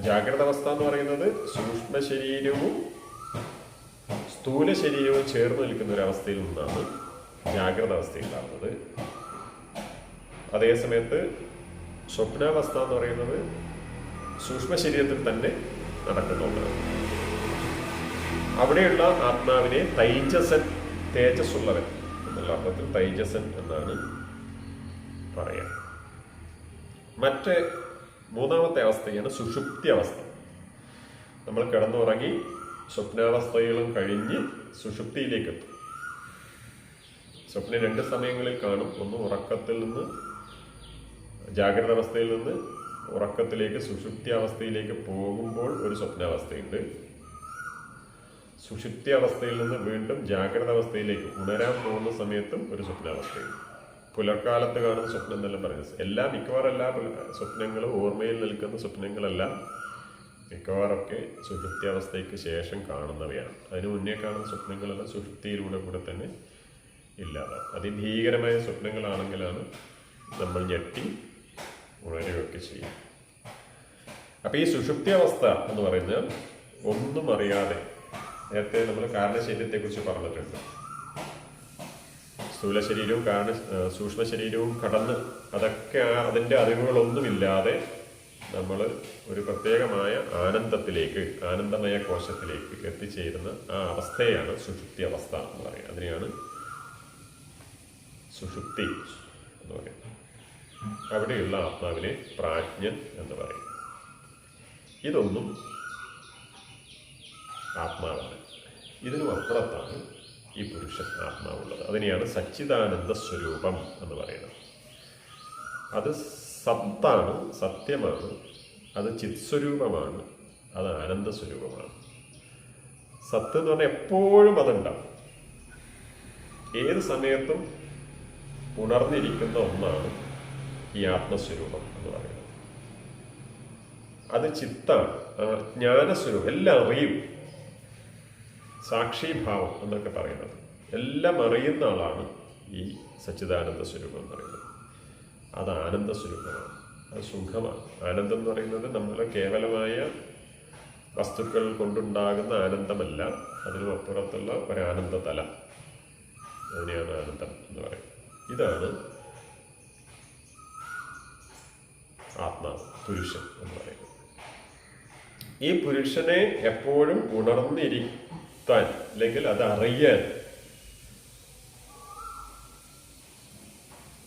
ജാഗ്രത അവസ്ഥ എന്ന് പറയുന്നത് സൂക്ഷ്മ ശരീരവും സ്ഥൂല ശരീരവും ചേർന്ന് നിൽക്കുന്ന ഒരു അവസ്ഥയിൽ നിന്നാണ് ജാഗ്രത അവസ്ഥ ഉണ്ടാകുന്നത്. അതേസമയത്ത് സ്വപ്നാവസ്ഥ എന്ന് പറയുന്നത് സൂക്ഷ്മ ശരീരത്തിൽ തന്നെ നടക്കുന്നുള്ളതാണ്. അവിടെയുള്ള ആത്മാവിനെ തൈജസൻ, തേജസ്സുള്ളവൻ എന്നുള്ള അർത്ഥത്തിൽ തൈജസൻ എന്നാണ് പറയാം. മറ്റ് മൂന്നാമത്തെ അവസ്ഥയാണ് സുഷുപ്തി അവസ്ഥ. നമ്മൾ കിടന്നുറങ്ങി സ്വപ്നാവസ്ഥകളും കഴിഞ്ഞ് സുഷുപ്തിയിലേക്ക് എത്തും. സ്വപ്നം 2 സമയങ്ങളിൽ കാണും. ഒന്ന് ഉറക്കത്തിൽ നിന്ന്, ജാഗ്രത അവസ്ഥയിൽ നിന്ന് ഉറക്കത്തിലേക്ക് സുഷുപ്തി അവസ്ഥയിലേക്ക് പോകുമ്പോൾ ഒരു സ്വപ്നാവസ്ഥയുണ്ട്. സുഷുപ്തി അവസ്ഥയിൽ നിന്ന് വീണ്ടും ജാഗ്രത അവസ്ഥയിലേക്ക് ഉണരാൻ പോകുന്ന സമയത്തും ഒരു സ്വപ്നാവസ്ഥയുണ്ട്. പുലർക്കാലത്ത് കാണുന്ന സ്വപ്നം എന്നെല്ലാം പറയുന്നത് മിക്കവാറും എല്ലാ സ്വപ്നങ്ങളും, ഓർമ്മയിൽ നിൽക്കുന്ന സ്വപ്നങ്ങളെല്ലാം മിക്കവാറൊക്കെ സുഷുപ്തി അവസ്ഥയ്ക്ക് ശേഷം കാണുന്നവയാണ്. അതിന് മുന്നേ കാണുന്ന സ്വപ്നങ്ങളെല്ലാം സുഷുപ്തിയിലൂടെ കൂടെ തന്നെ ഇല്ലാതാവും. അതിഭീകരമായ സ്വപ്നങ്ങളാണെങ്കിലാണ് നമ്മൾ ഞെട്ടി ഉണരുകയൊക്കെ ചെയ്യും. അപ്പോൾ ഈ സുഷുപ്തി അവസ്ഥ എന്ന് പറയുന്നത് ഒന്നും അറിയാതെ, നേരത്തെ നമ്മൾ കാരണശരീരത്തെക്കുറിച്ച് പറഞ്ഞിട്ടുണ്ട്. സ്ഥൂല ശരീരവും സൂക്ഷ്മ ശരീരവും കടന്ന് അതൊക്കെ അതിൻ്റെ അറിവുകളൊന്നുമില്ലാതെ നമ്മൾ ഒരു പ്രത്യേകമായ ആനന്ദത്തിലേക്ക്, ആനന്ദമയ കോശത്തിലേക്ക് എത്തിച്ചേരുന്ന ആ അവസ്ഥയാണ് സുഷുപ്തി അവസ്ഥ എന്ന് പറയുന്നത്. അതിനെയാണ് സുഷുപ്തി എന്ന് പറയുന്നത്. അവിടെയുള്ള ആത്മാവിനെ പ്രാജ്ഞൻ എന്ന് പറയും. ഇതൊന്നും ആത്മാവാണ്. ഇതിനും അപ്പുറത്താണ് ഈ പുരുഷൻ ആത്മാവുള്ളത്. അതിനെയാണ് സച്ചിദാനന്ദ സ്വരൂപം എന്ന് പറയുന്നത്. അത് സത്താണ്, സത്യമാണ്, അത് ചിത്സ്വരൂപമാണ്, അത് ആനന്ദ സ്വരൂപമാണ്. സത്ത് എന്ന് പറഞ്ഞാൽ എപ്പോഴും അതുണ്ടാവും, ഏത് സമയത്തും ഉണർന്നിരിക്കുന്ന ഒന്നാണ് ഈ ആത്മസ്വരൂപം എന്ന് പറയുന്നത്. അത് ചിത്താണ്, ജ്ഞാനസ്വരൂപം, എല്ലാം അറിയും, സാക്ഷിഭാവം എന്നൊക്കെ പറയുന്നത്. എല്ലാം അറിയുന്ന ആളാണ് ഈ സച്ചിദാനന്ദ സ്വരൂപം എന്ന് പറയുന്നത്. അത് ആനന്ദ സ്വരൂപമാണ്, അത് സുഖമാണ്. ആനന്ദം എന്ന് പറയുന്നത് നമ്മളെ കേവലമായ വസ്തുക്കൾ കൊണ്ടുണ്ടാകുന്ന ആനന്ദമല്ല, അതിനും അപ്പുറത്തുള്ള ഒരാനന്ദ തലം, അതിനെയാണ് ആനന്ദം എന്ന് പറയുന്നത്. ഇതാണ് ആത്മാവ്, പുരുഷൻ എന്ന് പറയുന്നത്. ഈ പുരുഷനെ എപ്പോഴും ഉണർന്നിരിക്കാൻ, അല്ലെങ്കിൽ അത് അറിയാൻ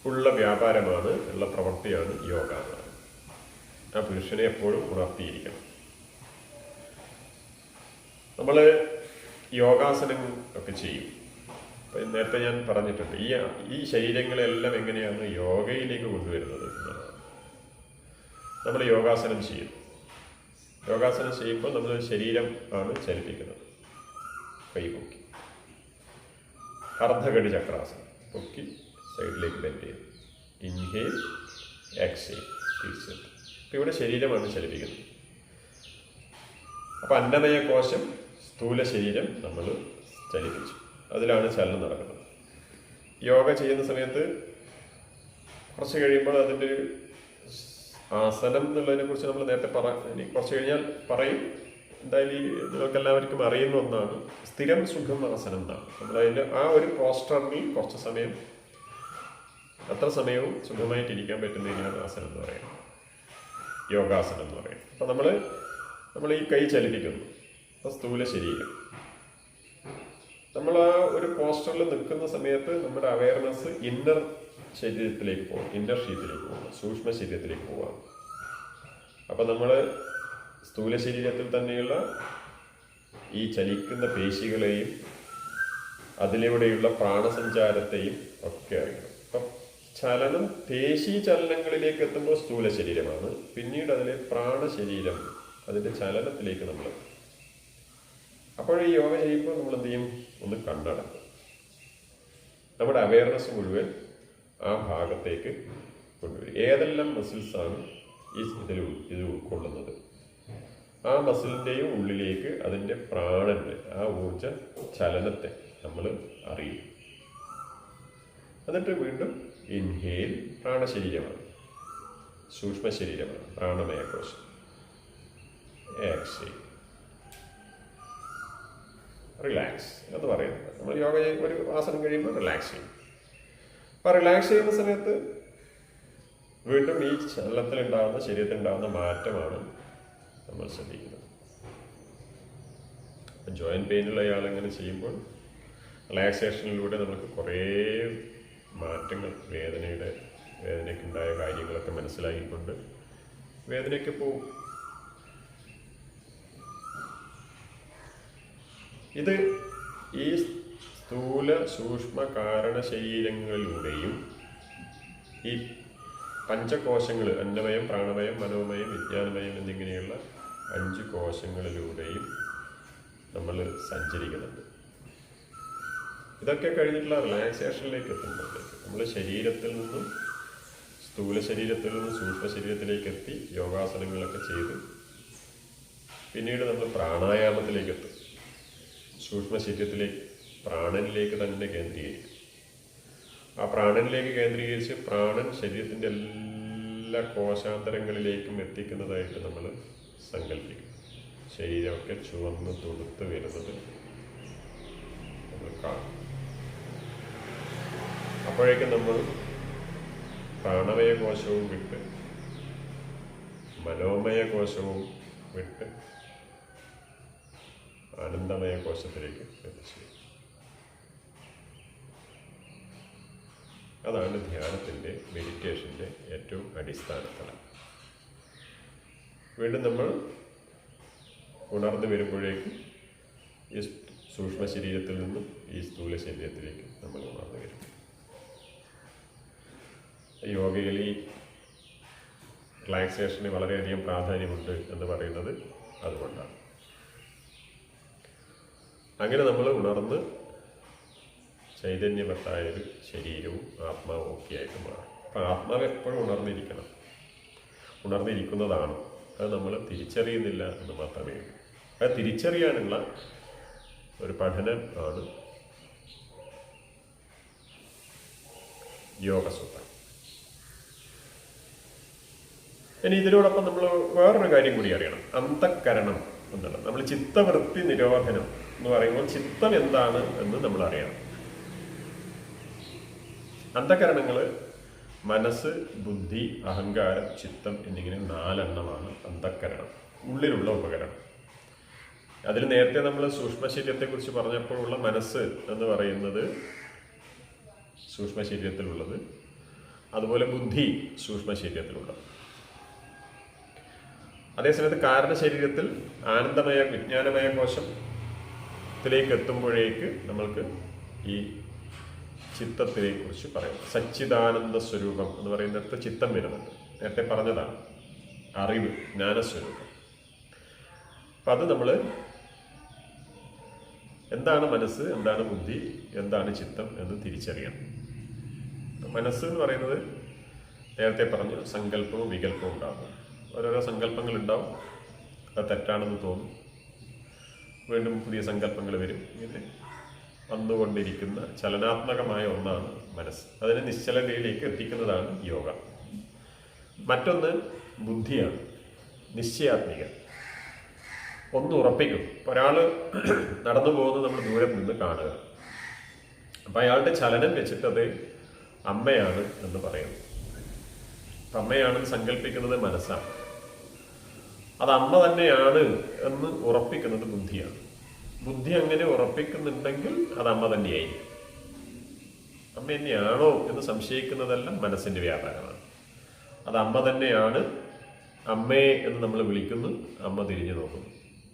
ഉള്ള വ്യാപാരമാണ്, ഉള്ള പ്രവൃത്തിയാണ് യോഗ എന്ന് പറയുന്നത്. ആ പുരുഷനെ എപ്പോഴും ഉണർത്തിയിരിക്കണം. നമ്മൾ യോഗാസനം ഒക്കെ ചെയ്യും. അപ്പം നേരത്തെ ഞാൻ പറഞ്ഞിട്ടുണ്ട്, ഈ ശരീരങ്ങളെല്ലാം എങ്ങനെയാണ് യോഗയിലേക്ക് കൊണ്ടുവരുന്നത് എന്നുള്ളതാണ്. നമ്മൾ യോഗാസനം ചെയ്യുന്നു. യോഗാസനം ചെയ്യുമ്പോൾ നമ്മൾ ശരീരം ആണ് ചലിപ്പിക്കുന്നത്. കൈ പൊക്കി, അർദ്ധഘടി ചക്രാസനം, പൊക്കി സൈഡിലേക്ക് ബെൻഡ് ചെയ്യും. ഇൻഹേൽ, എക്സേൽ, തിരിച്ചെത്തും. അപ്പം ഇവിടെ ശരീരമാണ് ചലിപ്പിക്കുന്നത്. അപ്പം അന്നമയ കോശം, സ്ഥൂല ശരീരം നമ്മൾ ചലിപ്പിച്ചു, അതിലാണ് ചലനം നടക്കുന്നത്. യോഗ ചെയ്യുന്ന സമയത്ത് കുറച്ച് കഴിയുമ്പോൾ അതിൻ്റെ ആസനം എന്നുള്ളതിനെ കുറിച്ച് നമ്മൾ നേരത്തെ ഇനി കുറച്ച് കഴിഞ്ഞാൽ പറയും. എന്തായാലും നിങ്ങൾക്ക് എല്ലാവർക്കും അറിയുന്ന ഒന്നാണ് സ്ഥിരം സുഖം ആസനം എന്നാണ്. നമ്മളതിൻ്റെ ആ ഒരു പോസ്റ്ററിൽ കുറച്ച് സമയം, അത്ര സമയവും സുഖമായിട്ടിരിക്കാൻ പറ്റുന്നതിനാണ് ആസനം എന്ന് പറയുന്നത്, യോഗാസനം എന്ന് പറയുന്നത്. അപ്പം നമ്മൾ ഈ കൈ ചലിപ്പിക്കുന്നു, അപ്പോൾ സ്ഥൂല ശരീരം. നമ്മൾ ആ ഒരു പോസ്റ്ററിൽ നിൽക്കുന്ന സമയത്ത് നമ്മുടെ അവയർനെസ് ഇന്നർ ശരീരത്തിലേക്ക് പോകും, ഇന്നർ ഷീത്തിലേക്ക് പോകും, സൂക്ഷ്മ ശരീരത്തിലേക്ക് പോവാം. അപ്പം നമ്മൾ സ്ഥൂല ശരീരത്തിൽ തന്നെയുള്ള ഈ ചലിക്കുന്ന പേശികളെയും അതിലൂടെയുള്ള പ്രാണസഞ്ചാരത്തെയും ഒക്കെ അറിയണം. അപ്പം ചലനം, പേശി ചലനങ്ങളിലേക്ക് എത്തുമ്പോൾ സ്ഥൂല ശരീരമാണ്. പിന്നീട് അതിലെ പ്രാണശരീരം, അതിൻ്റെ ചലനത്തിലേക്ക് നമ്മൾ എത്തും. അപ്പോൾ ഈ യോഗ ചെയ്യുമ്പോൾ നമ്മൾ എന്ത് ചെയ്യും? ഒന്ന് കണ്ണടക്കും. നമ്മുടെ അവയർനെസ് മുഴുവൻ ആ ഭാഗത്തേക്ക് കൊണ്ടുവരും. ഏതെല്ലാം മസിൽസാണ് ഇത് ഉൾക്കൊള്ളുന്നത്, ആ മസിലിൻ്റെയും ഉള്ളിലേക്ക് അതിൻ്റെ പ്രാണൻ്റെ ആ ഊർജ ചലനത്തെ നമ്മൾ അറിയും. എന്നിട്ട് വീണ്ടും ഇൻഹേൽ, പ്രാണശരീരമാണ്, സൂക്ഷ്മ ശരീരമാണ്, പ്രാണമയ കോശം. എക്സേൽ, റിലാക്സ് എന്ന് പറയുന്നത്. നമ്മൾ യോഗ ഒരു ആസനം കഴിയുമ്പോൾ റിലാക്സ് ചെയ്യും. അപ്പോൾ റിലാക്സ് ചെയ്യുന്ന സമയത്ത് വീണ്ടും ഈ ചലനത്തിലുണ്ടാകുന്ന, ശരീരത്തിലുണ്ടാകുന്ന മാറ്റമാണ് നമ്മൾ ശ്രദ്ധിക്കുന്നത്. ജോയിൻറ്റ് പെയിനുള്ള ആളിങ്ങനെ ചെയ്യുമ്പോൾ റിലാക്സേഷനിലൂടെ നമുക്ക് കുറേ മാറ്റങ്ങൾ, വേദനയ്ക്കുണ്ടായ കാര്യങ്ങളൊക്കെ മനസ്സിലാക്കിക്കൊണ്ട് വേദനയ്ക്ക് പോവും. ഇത് ഈ സ്ഥൂല സൂക്ഷ്മ കാരണ ശരീരങ്ങളിലൂടെയും ഈ പഞ്ചകോശങ്ങൾ, അന്നമയം, പ്രാണമയം, മനോമയം, വിജ്ഞാനമയം എന്നിങ്ങനെയുള്ള 5 കോശങ്ങളിലൂടെയും നമ്മൾ സഞ്ചരിക്കുന്നുണ്ട്. ഇതൊക്കെ കഴിഞ്ഞിട്ടുള്ള റിലാക്സേഷനിലേക്ക് എത്തുമ്പോഴത്തേക്ക് നമ്മൾ ശരീരത്തിൽ നിന്നും, സ്ഥൂല ശരീരത്തിൽ നിന്നും സൂക്ഷ്മ ശരീരത്തിലേക്ക് എത്തി യോഗാസനങ്ങളൊക്കെ ചെയ്ത് പിന്നീട് നമ്മൾ പ്രാണായാമത്തിലേക്ക് എത്തും. സൂക്ഷ്മ ശരീരത്തിലേക്ക്, പ്രാണനിലേക്ക് തന്നെ കേന്ദ്രീകരിക്കും. ആ പ്രാണനിലേക്ക് കേന്ദ്രീകരിച്ച് പ്രാണൻ ശരീരത്തിൻ്റെ എല്ലാ കോശാന്തരങ്ങളിലേക്കും എത്തിക്കുന്നതായിട്ട് നമ്മൾ സങ്കല്പിക്കും. ശരീരമൊക്കെ ചുവന്ന് തുടുത്ത് വരുന്നത് നമ്മൾ കാണും. അപ്പോഴേക്കും നമ്മൾ പ്രാണമയ കോശവും വിട്ട് മനോമയ കോശവും വിട്ട് ആനന്ദമയ കോശത്തിലേക്ക് എത്തിച്ചു. അതാണ് ധ്യാനത്തിൻ്റെ, മെഡിറ്റേഷൻ്റെ ഏറ്റവും അടിസ്ഥാന തലം. വീണ്ടും നമ്മൾ ഉണർന്നു വരുമ്പോഴേക്കും ഈ സൂക്ഷ്മ ശരീരത്തിൽ നിന്നും ഈ സ്ഥൂല ശരീരത്തിലേക്ക് നമ്മൾ ഉണർന്നു വരും. യോഗയിൽ ഈ റിലാക്സേഷന് വളരെയധികം പ്രാധാന്യമുണ്ട് എന്ന് പറയുന്നത് അതുകൊണ്ടാണ്. അങ്ങനെ നമ്മൾ ഉണർന്ന് ചൈതന്യവത്തായൊരു ശരീരവും ആത്മാവും ഒക്കെ ആയിട്ട് മാറും. അപ്പം ആത്മാവ് എപ്പോഴും ഉണർന്നിരിക്കണം, ഉണർന്നിരിക്കുന്നതാണ്. അത് നമ്മൾ തിരിച്ചറിയുന്നില്ല എന്ന് മാത്രമേ ഉള്ളൂ. അത് തിരിച്ചറിയാനുള്ള ഒരു പഠനം ആണ് യോഗസൂത്രം. ഇനി ഇതിനോടൊപ്പം നമ്മൾ വേറൊരു കാര്യം കൂടി അറിയണം. അന്തഃകരണം എന്നുള്ളത്, നമ്മൾ ചിത്തവൃത്തി നിരോധനം എന്ന് പറയുമ്പോൾ ചിത്തം എന്താണ് എന്ന് നമ്മൾ അറിയണം. അന്തഃകരണങ്ങൾ മനസ്സ്, ബുദ്ധി, അഹങ്കാരം, ചിത്തം എന്നിങ്ങനെ 4 എണ്ണമാണ് അന്തഃകരണം, ഉള്ളിലുള്ള ഉപകരണം. അതിൽ നേരത്തെ നമ്മൾ സൂക്ഷ്മ ശരീരത്തെക്കുറിച്ച് പറഞ്ഞപ്പോഴുള്ള മനസ്സ് എന്ന് പറയുന്നത് സൂക്ഷ്മ ശരീരത്തിലുള്ളത്, അതുപോലെ ബുദ്ധി സൂക്ഷ്മ ശരീരത്തിലുള്ളത്. അതേസമയത്ത് കാരണ ശരീരത്തിൽ ആനന്ദമയ വിജ്ഞാനമയ കോശത്തിലേക്ക് എത്തുമ്പോഴേക്ക് നമ്മൾക്ക് ഈ ചിത്തത്തിനെ കുറിച്ച് പറയാം. സച്ചിദാനന്ദ സ്വരൂപം എന്ന് പറയുന്നിടത്ത് ചിത്തം വരുന്നുണ്ട്. നേരത്തെ പറഞ്ഞതാണ് അറിവ്, ജ്ഞാനസ്വരൂപം. അപ്പം അത് നമ്മൾ എന്താണ് മനസ്സ്, എന്താണ് ബുദ്ധി, എന്താണ് ചിത്തം എന്ന് തിരിച്ചറിയണം. മനസ്സ് എന്ന് പറയുന്നത് നേരത്തെ പറഞ്ഞു സങ്കല്പവും വികല്പവും ഉണ്ടാകും. ഓരോരോ സങ്കല്പങ്ങൾ ഉണ്ടാവും, അത് തെറ്റാണെന്ന് തോന്നും, വീണ്ടും പുതിയ സങ്കല്പങ്ങൾ വരും. ഇങ്ങനെ വന്നുകൊണ്ടിരിക്കുന്ന ചലനാത്മകമായ ഒന്നാണ് മനസ്സ്. അതിനെ നിശ്ചലതയിലേക്ക് എത്തിക്കുന്നതാണ് യോഗ. മറ്റൊന്ന് ബുദ്ധിയാണ്, നിശ്ചയാത്മിക. ഒന്ന് ഉറപ്പിക്കും. ഇപ്പോൾ ഒരാൾ നടന്നു പോകുന്നത് നമ്മൾ ദൂരെ നിന്ന് കാണുക, അപ്പം അയാളുടെ ചലനം വെച്ചിട്ടത് അമ്മയാണ് എന്ന് പറയുന്നു. അപ്പം അമ്മയാണെന്ന് സങ്കല്പിക്കുന്നത് മനസ്സാണ്. അത് അമ്മ തന്നെയാണ് എന്ന് ഉറപ്പിക്കുന്നത് ബുദ്ധിയാണ്. ബുദ്ധി അങ്ങനെ ഉറപ്പിക്കുന്നുണ്ടെങ്കിൽ അത് അമ്മ തന്നെയായിരിക്കും. അമ്മ തന്നെയാണോ എന്ന് സംശയിക്കുന്നതെല്ലാം മനസ്സിൻ്റെ വ്യാപാരമാണ്. അത് അമ്മ തന്നെയാണ്, അമ്മേ എന്ന് നമ്മൾ വിളിക്കുന്നു, അമ്മ തിരിഞ്ഞു നോക്കുന്നു.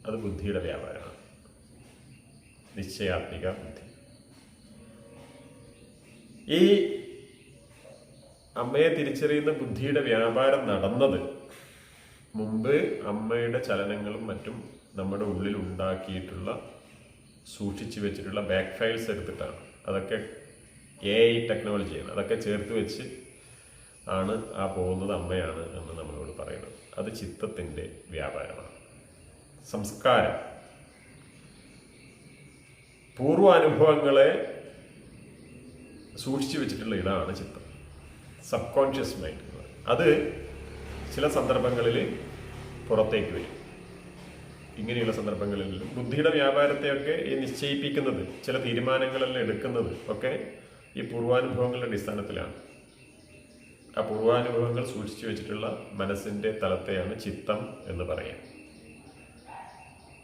അത് ബുദ്ധിയുടെ വ്യാപാരമാണ്, നിശ്ചയാത്മിക ബുദ്ധി. ഈ അമ്മയെ തിരിച്ചറിയുന്ന ബുദ്ധിയുടെ വ്യാപാരം നടന്നത് മുമ്പ് അമ്മയുടെ ചലനങ്ങളും മറ്റും നമ്മുടെ ഉള്ളിൽ ഉണ്ടാക്കിയിട്ടുള്ള സൂക്ഷിച്ചു വെച്ചിട്ടുള്ള ബാക്ക് ഫയൽസ് എടുത്തിട്ടാണ്. അതൊക്കെ AI ടെക്നോളജിയാണ്. അതൊക്കെ ചേർത്ത് വെച്ച് ആണ് ആ പോകുന്നത് അമ്മയാണ് എന്ന് നമ്മളോട് പറയുന്നത്. അത് ചിത്തത്തിൻ്റെ വ്യാപാരമാണ്. സംസ്കാരം, പൂർവാനുഭവങ്ങളെ സൂക്ഷിച്ചു വെച്ചിട്ടുള്ള ഇതാണ് ചിത്തം, സബ് കോൺഷ്യസ് മൈൻഡ്. അത് ചില സന്ദർഭങ്ങളിൽ പുറത്തേക്ക് വരും. ഇങ്ങനെയുള്ള സന്ദർഭങ്ങളിൽ ബുദ്ധിയുടെ വ്യാപാരത്തെയൊക്കെ ഈ നിശ്ചയിപ്പിക്കുന്നത്, ചില തീരുമാനങ്ങളെല്ലാം എടുക്കുന്നത് ഒക്കെ ഈ പൂർവാനുഭവങ്ങളുടെ അടിസ്ഥാനത്തിലാണ്. ആ പൂർവാനുഭവങ്ങൾ സൂക്ഷിച്ചു വെച്ചിട്ടുള്ള മനസ്സിൻ്റെ തലത്തെയാണ് ചിത്തം എന്ന് പറയാം.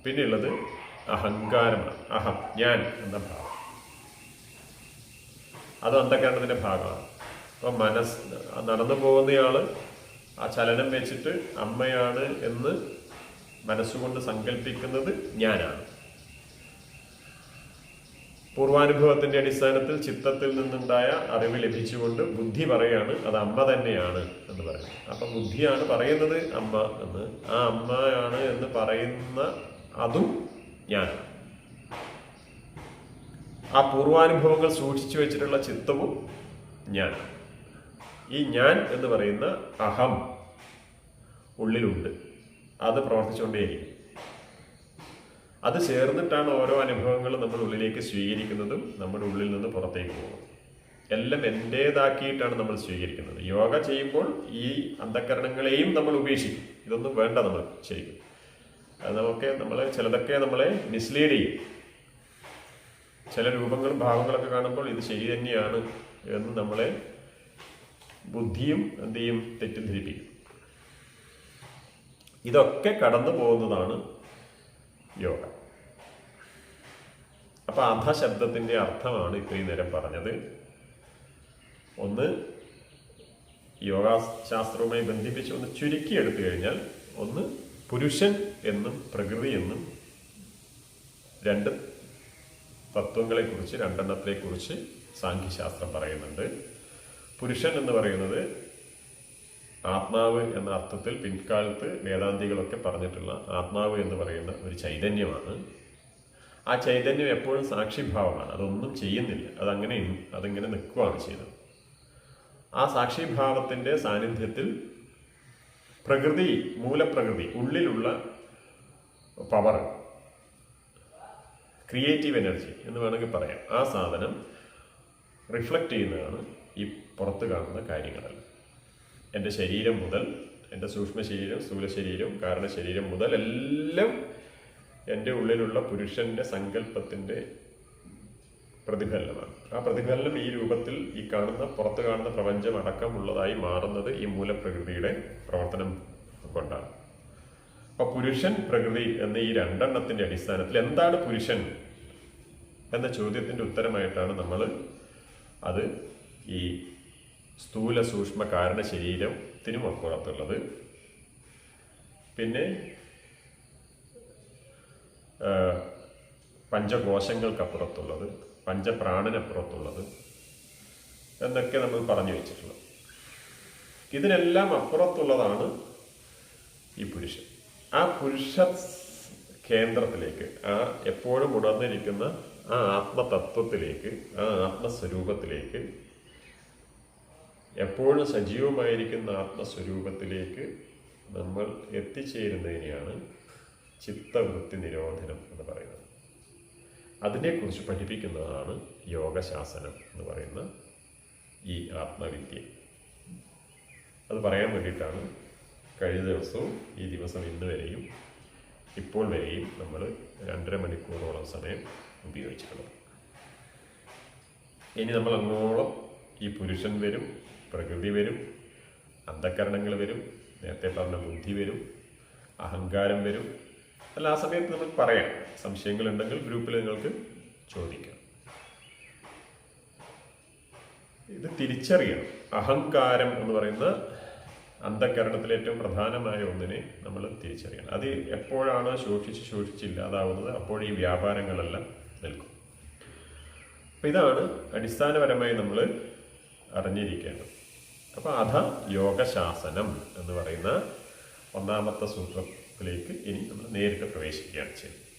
പിന്നെയുള്ളത് അഹങ്കാരമാണ്, അഹം, ഞാൻ എന്ന ഭാവം. അത് അന്ധകരണത്തിൻ്റെ ഭാഗമാണ്. അപ്പം മനസ്സ് നടന്നു പോകുന്നയാൾ ആ ചലനം വെച്ചിട്ട് അമ്മയാണ് എന്ന് മനസ്സുകൊണ്ട് സങ്കല്പിക്കുന്നത് ഞാനാണ്. പൂർവാനുഭവത്തിന്റെ അടിസ്ഥാനത്തിൽ ചിത്തത്തിൽ നിന്നുണ്ടായ അറിവ് ലഭിച്ചുകൊണ്ട് ബുദ്ധി പറയാണ് അത് അമ്മ തന്നെയാണ് എന്ന് പറയുന്നത്. അപ്പം ബുദ്ധിയാണ് പറയുന്നത് അമ്മ എന്ന്. ആ അമ്മയാണ് എന്ന് പറയുന്ന അതും ഞാനാണ്. ആ പൂർവാനുഭവങ്ങൾ സൂക്ഷിച്ചു വെച്ചിട്ടുള്ള ചിത്തവും ഞാനാണ്. ഈ ഞാൻ എന്ന് പറയുന്ന അഹം ഉള്ളിലുണ്ട്, അത് പ്രവർത്തിച്ചുകൊണ്ടേയിരിക്കും. അത് ചേർന്നിട്ടാണ് ഓരോ അനുഭവങ്ങളും നമ്മുടെ ഉള്ളിലേക്ക് സ്വീകരിക്കുന്നതും നമ്മുടെ ഉള്ളിൽ നിന്ന് പുറത്തേക്ക് പോകുന്നത്. എല്ലാം എൻ്റേതാക്കിയിട്ടാണ് നമ്മൾ സ്വീകരിക്കുന്നത്. യോഗ ചെയ്യുമ്പോൾ ഈ അന്ധകരണങ്ങളെയും നമ്മൾ ഉപേക്ഷിക്കും. ഇതൊന്നും വേണ്ട നമ്മൾ ശരിക്കും. അത് ചിലതൊക്കെ നമ്മളെ മിസ്ലീഡ് ചെയ്യും. ചില രൂപങ്ങളും ഭാവങ്ങളൊക്കെ കാണുമ്പോൾ ഇത് ശരി തന്നെയാണ് എന്ന് നമ്മളെ ബുദ്ധിയും എന്ത് ചെയ്യും, തെറ്റിദ്ധരിപ്പിക്കും. ഇതൊക്കെ കടന്നു പോകുന്നതാണ് യോഗ. അപ്പൊ അധ ശബ്ദത്തിന്റെ അർത്ഥമാണ് ഇത്രയും നേരം പറഞ്ഞത്. ഒന്ന്, യോഗാശാസ്ത്രവുമായി ബന്ധിപ്പിച്ച് ഒന്ന് ചുരുക്കിയെടുത്തു കഴിഞ്ഞാൽ, ഒന്ന് പുരുഷൻ എന്നും പ്രകൃതി എന്നും രണ്ട് തത്വങ്ങളെക്കുറിച്ച്, രണ്ടെണ്ണത്തെക്കുറിച്ച് സാഖ്യശാസ്ത്രം പറയുന്നുണ്ട്. പുരുഷൻ എന്ന് പറയുന്നത് ആത്മാവ് എന്ന അർത്ഥത്തിൽ പിൻകാലത്ത് വേദാന്തികളൊക്കെ പറഞ്ഞിട്ടുള്ള ആത്മാവ് എന്ന് പറയുന്ന ഒരു ചൈതന്യമാണ്. ആ ചൈതന്യം എപ്പോഴും സാക്ഷിഭാവമാണ്, അതൊന്നും ചെയ്യുന്നില്ല, അതിങ്ങനെ നിൽക്കുകയാണ് ചെയ്യുന്നത്. ആ സാക്ഷിഭാവത്തിൻ്റെ സാന്നിധ്യത്തിൽ പ്രകൃതി, മൂലപ്രകൃതി, ഉള്ളിലുള്ള പവർ, ക്രിയേറ്റീവ് എനർജി എന്ന് വേണമെങ്കിൽ പറയാം, ആ സാധനം റിഫ്ലക്റ്റ് ചെയ്യുന്നതാണ് ഈ പുറത്ത് കാണുന്ന കാര്യങ്ങളെല്ലാം. എൻ്റെ ശരീരം മുതൽ, എൻ്റെ സൂക്ഷ്മ ശരീരം, സ്ഥൂല ശരീരം, കാരണ ശരീരം മുതൽ എല്ലാം എൻ്റെ ഉള്ളിലുള്ള പുരുഷൻ്റെ സങ്കല്പത്തിൻ്റെ പ്രതിഫലനമാണ്. ആ പ്രതിഫലനം ഈ രൂപത്തിൽ ഈ പുറത്ത് കാണുന്ന പ്രപഞ്ചം അടക്കമുള്ളതായി മാറുന്നത് ഈ മൂലപ്രകൃതിയുടെ പ്രവർത്തനം കൊണ്ടാണ്. അപ്പൊ പുരുഷൻ, പ്രകൃതി എന്ന ഈ രണ്ടെണ്ണത്തിന്റെ അടിസ്ഥാനത്തിൽ എന്താണ് പുരുഷൻ എന്ന ചോദ്യത്തിന്റെ ഉത്തരമായിട്ടാണ് നമ്മൾ അത് ഈ സ്ഥൂല സൂക്ഷ്മ കാരണ ശരീരത്തിനും അപ്പുറത്തുള്ളത്, പിന്നെ പഞ്ചകോശങ്ങൾക്കപ്പുറത്തുള്ളത്, പഞ്ചപ്രാണനപ്പുറത്തുള്ളത് എന്നൊക്കെ നമ്മൾ പറഞ്ഞു വെച്ചിട്ടുള്ളത്. ഇതിനെല്ലാം അപ്പുറത്തുള്ളതാണ് ഈ പുരുഷൻ. ആ പുരുഷ കേന്ദ്രത്തിലേക്ക്, ആ എപ്പോഴും ഉണർന്നിരിക്കുന്ന ആ ആത്മതത്വത്തിലേക്ക്, ആ ആത്മസ്വരൂപത്തിലേക്ക്, എപ്പോഴും സജീവമായിരിക്കുന്ന ആത്മസ്വരൂപത്തിലേക്ക് നമ്മൾ എത്തിച്ചേരുന്നതിനെയാണ് ചിത്തവൃത്തി നിരോധനം എന്ന് പറയുന്നത്. അതിനെക്കുറിച്ച് പഠിപ്പിക്കുന്നതാണ് യോഗശാസനം എന്ന് പറയുന്ന ഈ ആത്മവിദ്യ. അത് പറയാൻ വേണ്ടിയിട്ടാണ് കഴിഞ്ഞ ദിവസവും ഈ ദിവസം ഇന്ന് വരെയും ഇപ്പോൾ വരെയും നമ്മൾ 2.5 മണിക്കൂറോളം സമയം ഉപയോഗിച്ചിട്ടുള്ളത്. ഇനി നമ്മൾ അങ്ങോളം ഈ പുരുഷൻ വരും, പ്രകൃതി വരും, അന്ധകരണങ്ങൾ വരും, നേരത്തെ പറഞ്ഞ ബുദ്ധി വരും, അഹങ്കാരം വരും. അല്ല, ആ സമയത്ത് നമുക്ക് പറയാം. സംശയങ്ങളുണ്ടെങ്കിൽ ഗ്രൂപ്പിൽ നിങ്ങൾക്ക് ചോദിക്കാം. ഇത് തിരിച്ചറിയണം. അഹങ്കാരം എന്ന് പറയുന്ന അന്ധകരണത്തിലെ ഏറ്റവും പ്രധാനമായ ഒന്നിനെ നമ്മൾ തിരിച്ചറിയണം. അത് എപ്പോഴാണ് ശോഷിച്ചില്ലാതാവുന്നത്, അപ്പോൾ ഈ വ്യാപാരങ്ങളെല്ലാം നിൽക്കും. അപ്പം ഇതാണ് അടിസ്ഥാനപരമായി നമ്മൾ അറിഞ്ഞിരിക്കേണ്ടത്. അപ്പോൾ അധ യോഗശാസനം എന്ന് പറയുന്ന 1ാമത്തെ സൂത്രത്തിലേക്ക് ഇനി നമ്മൾ നേരിട്ട് പ്രവേശിക്കുകയാണ് ചെയ്യുന്നത്.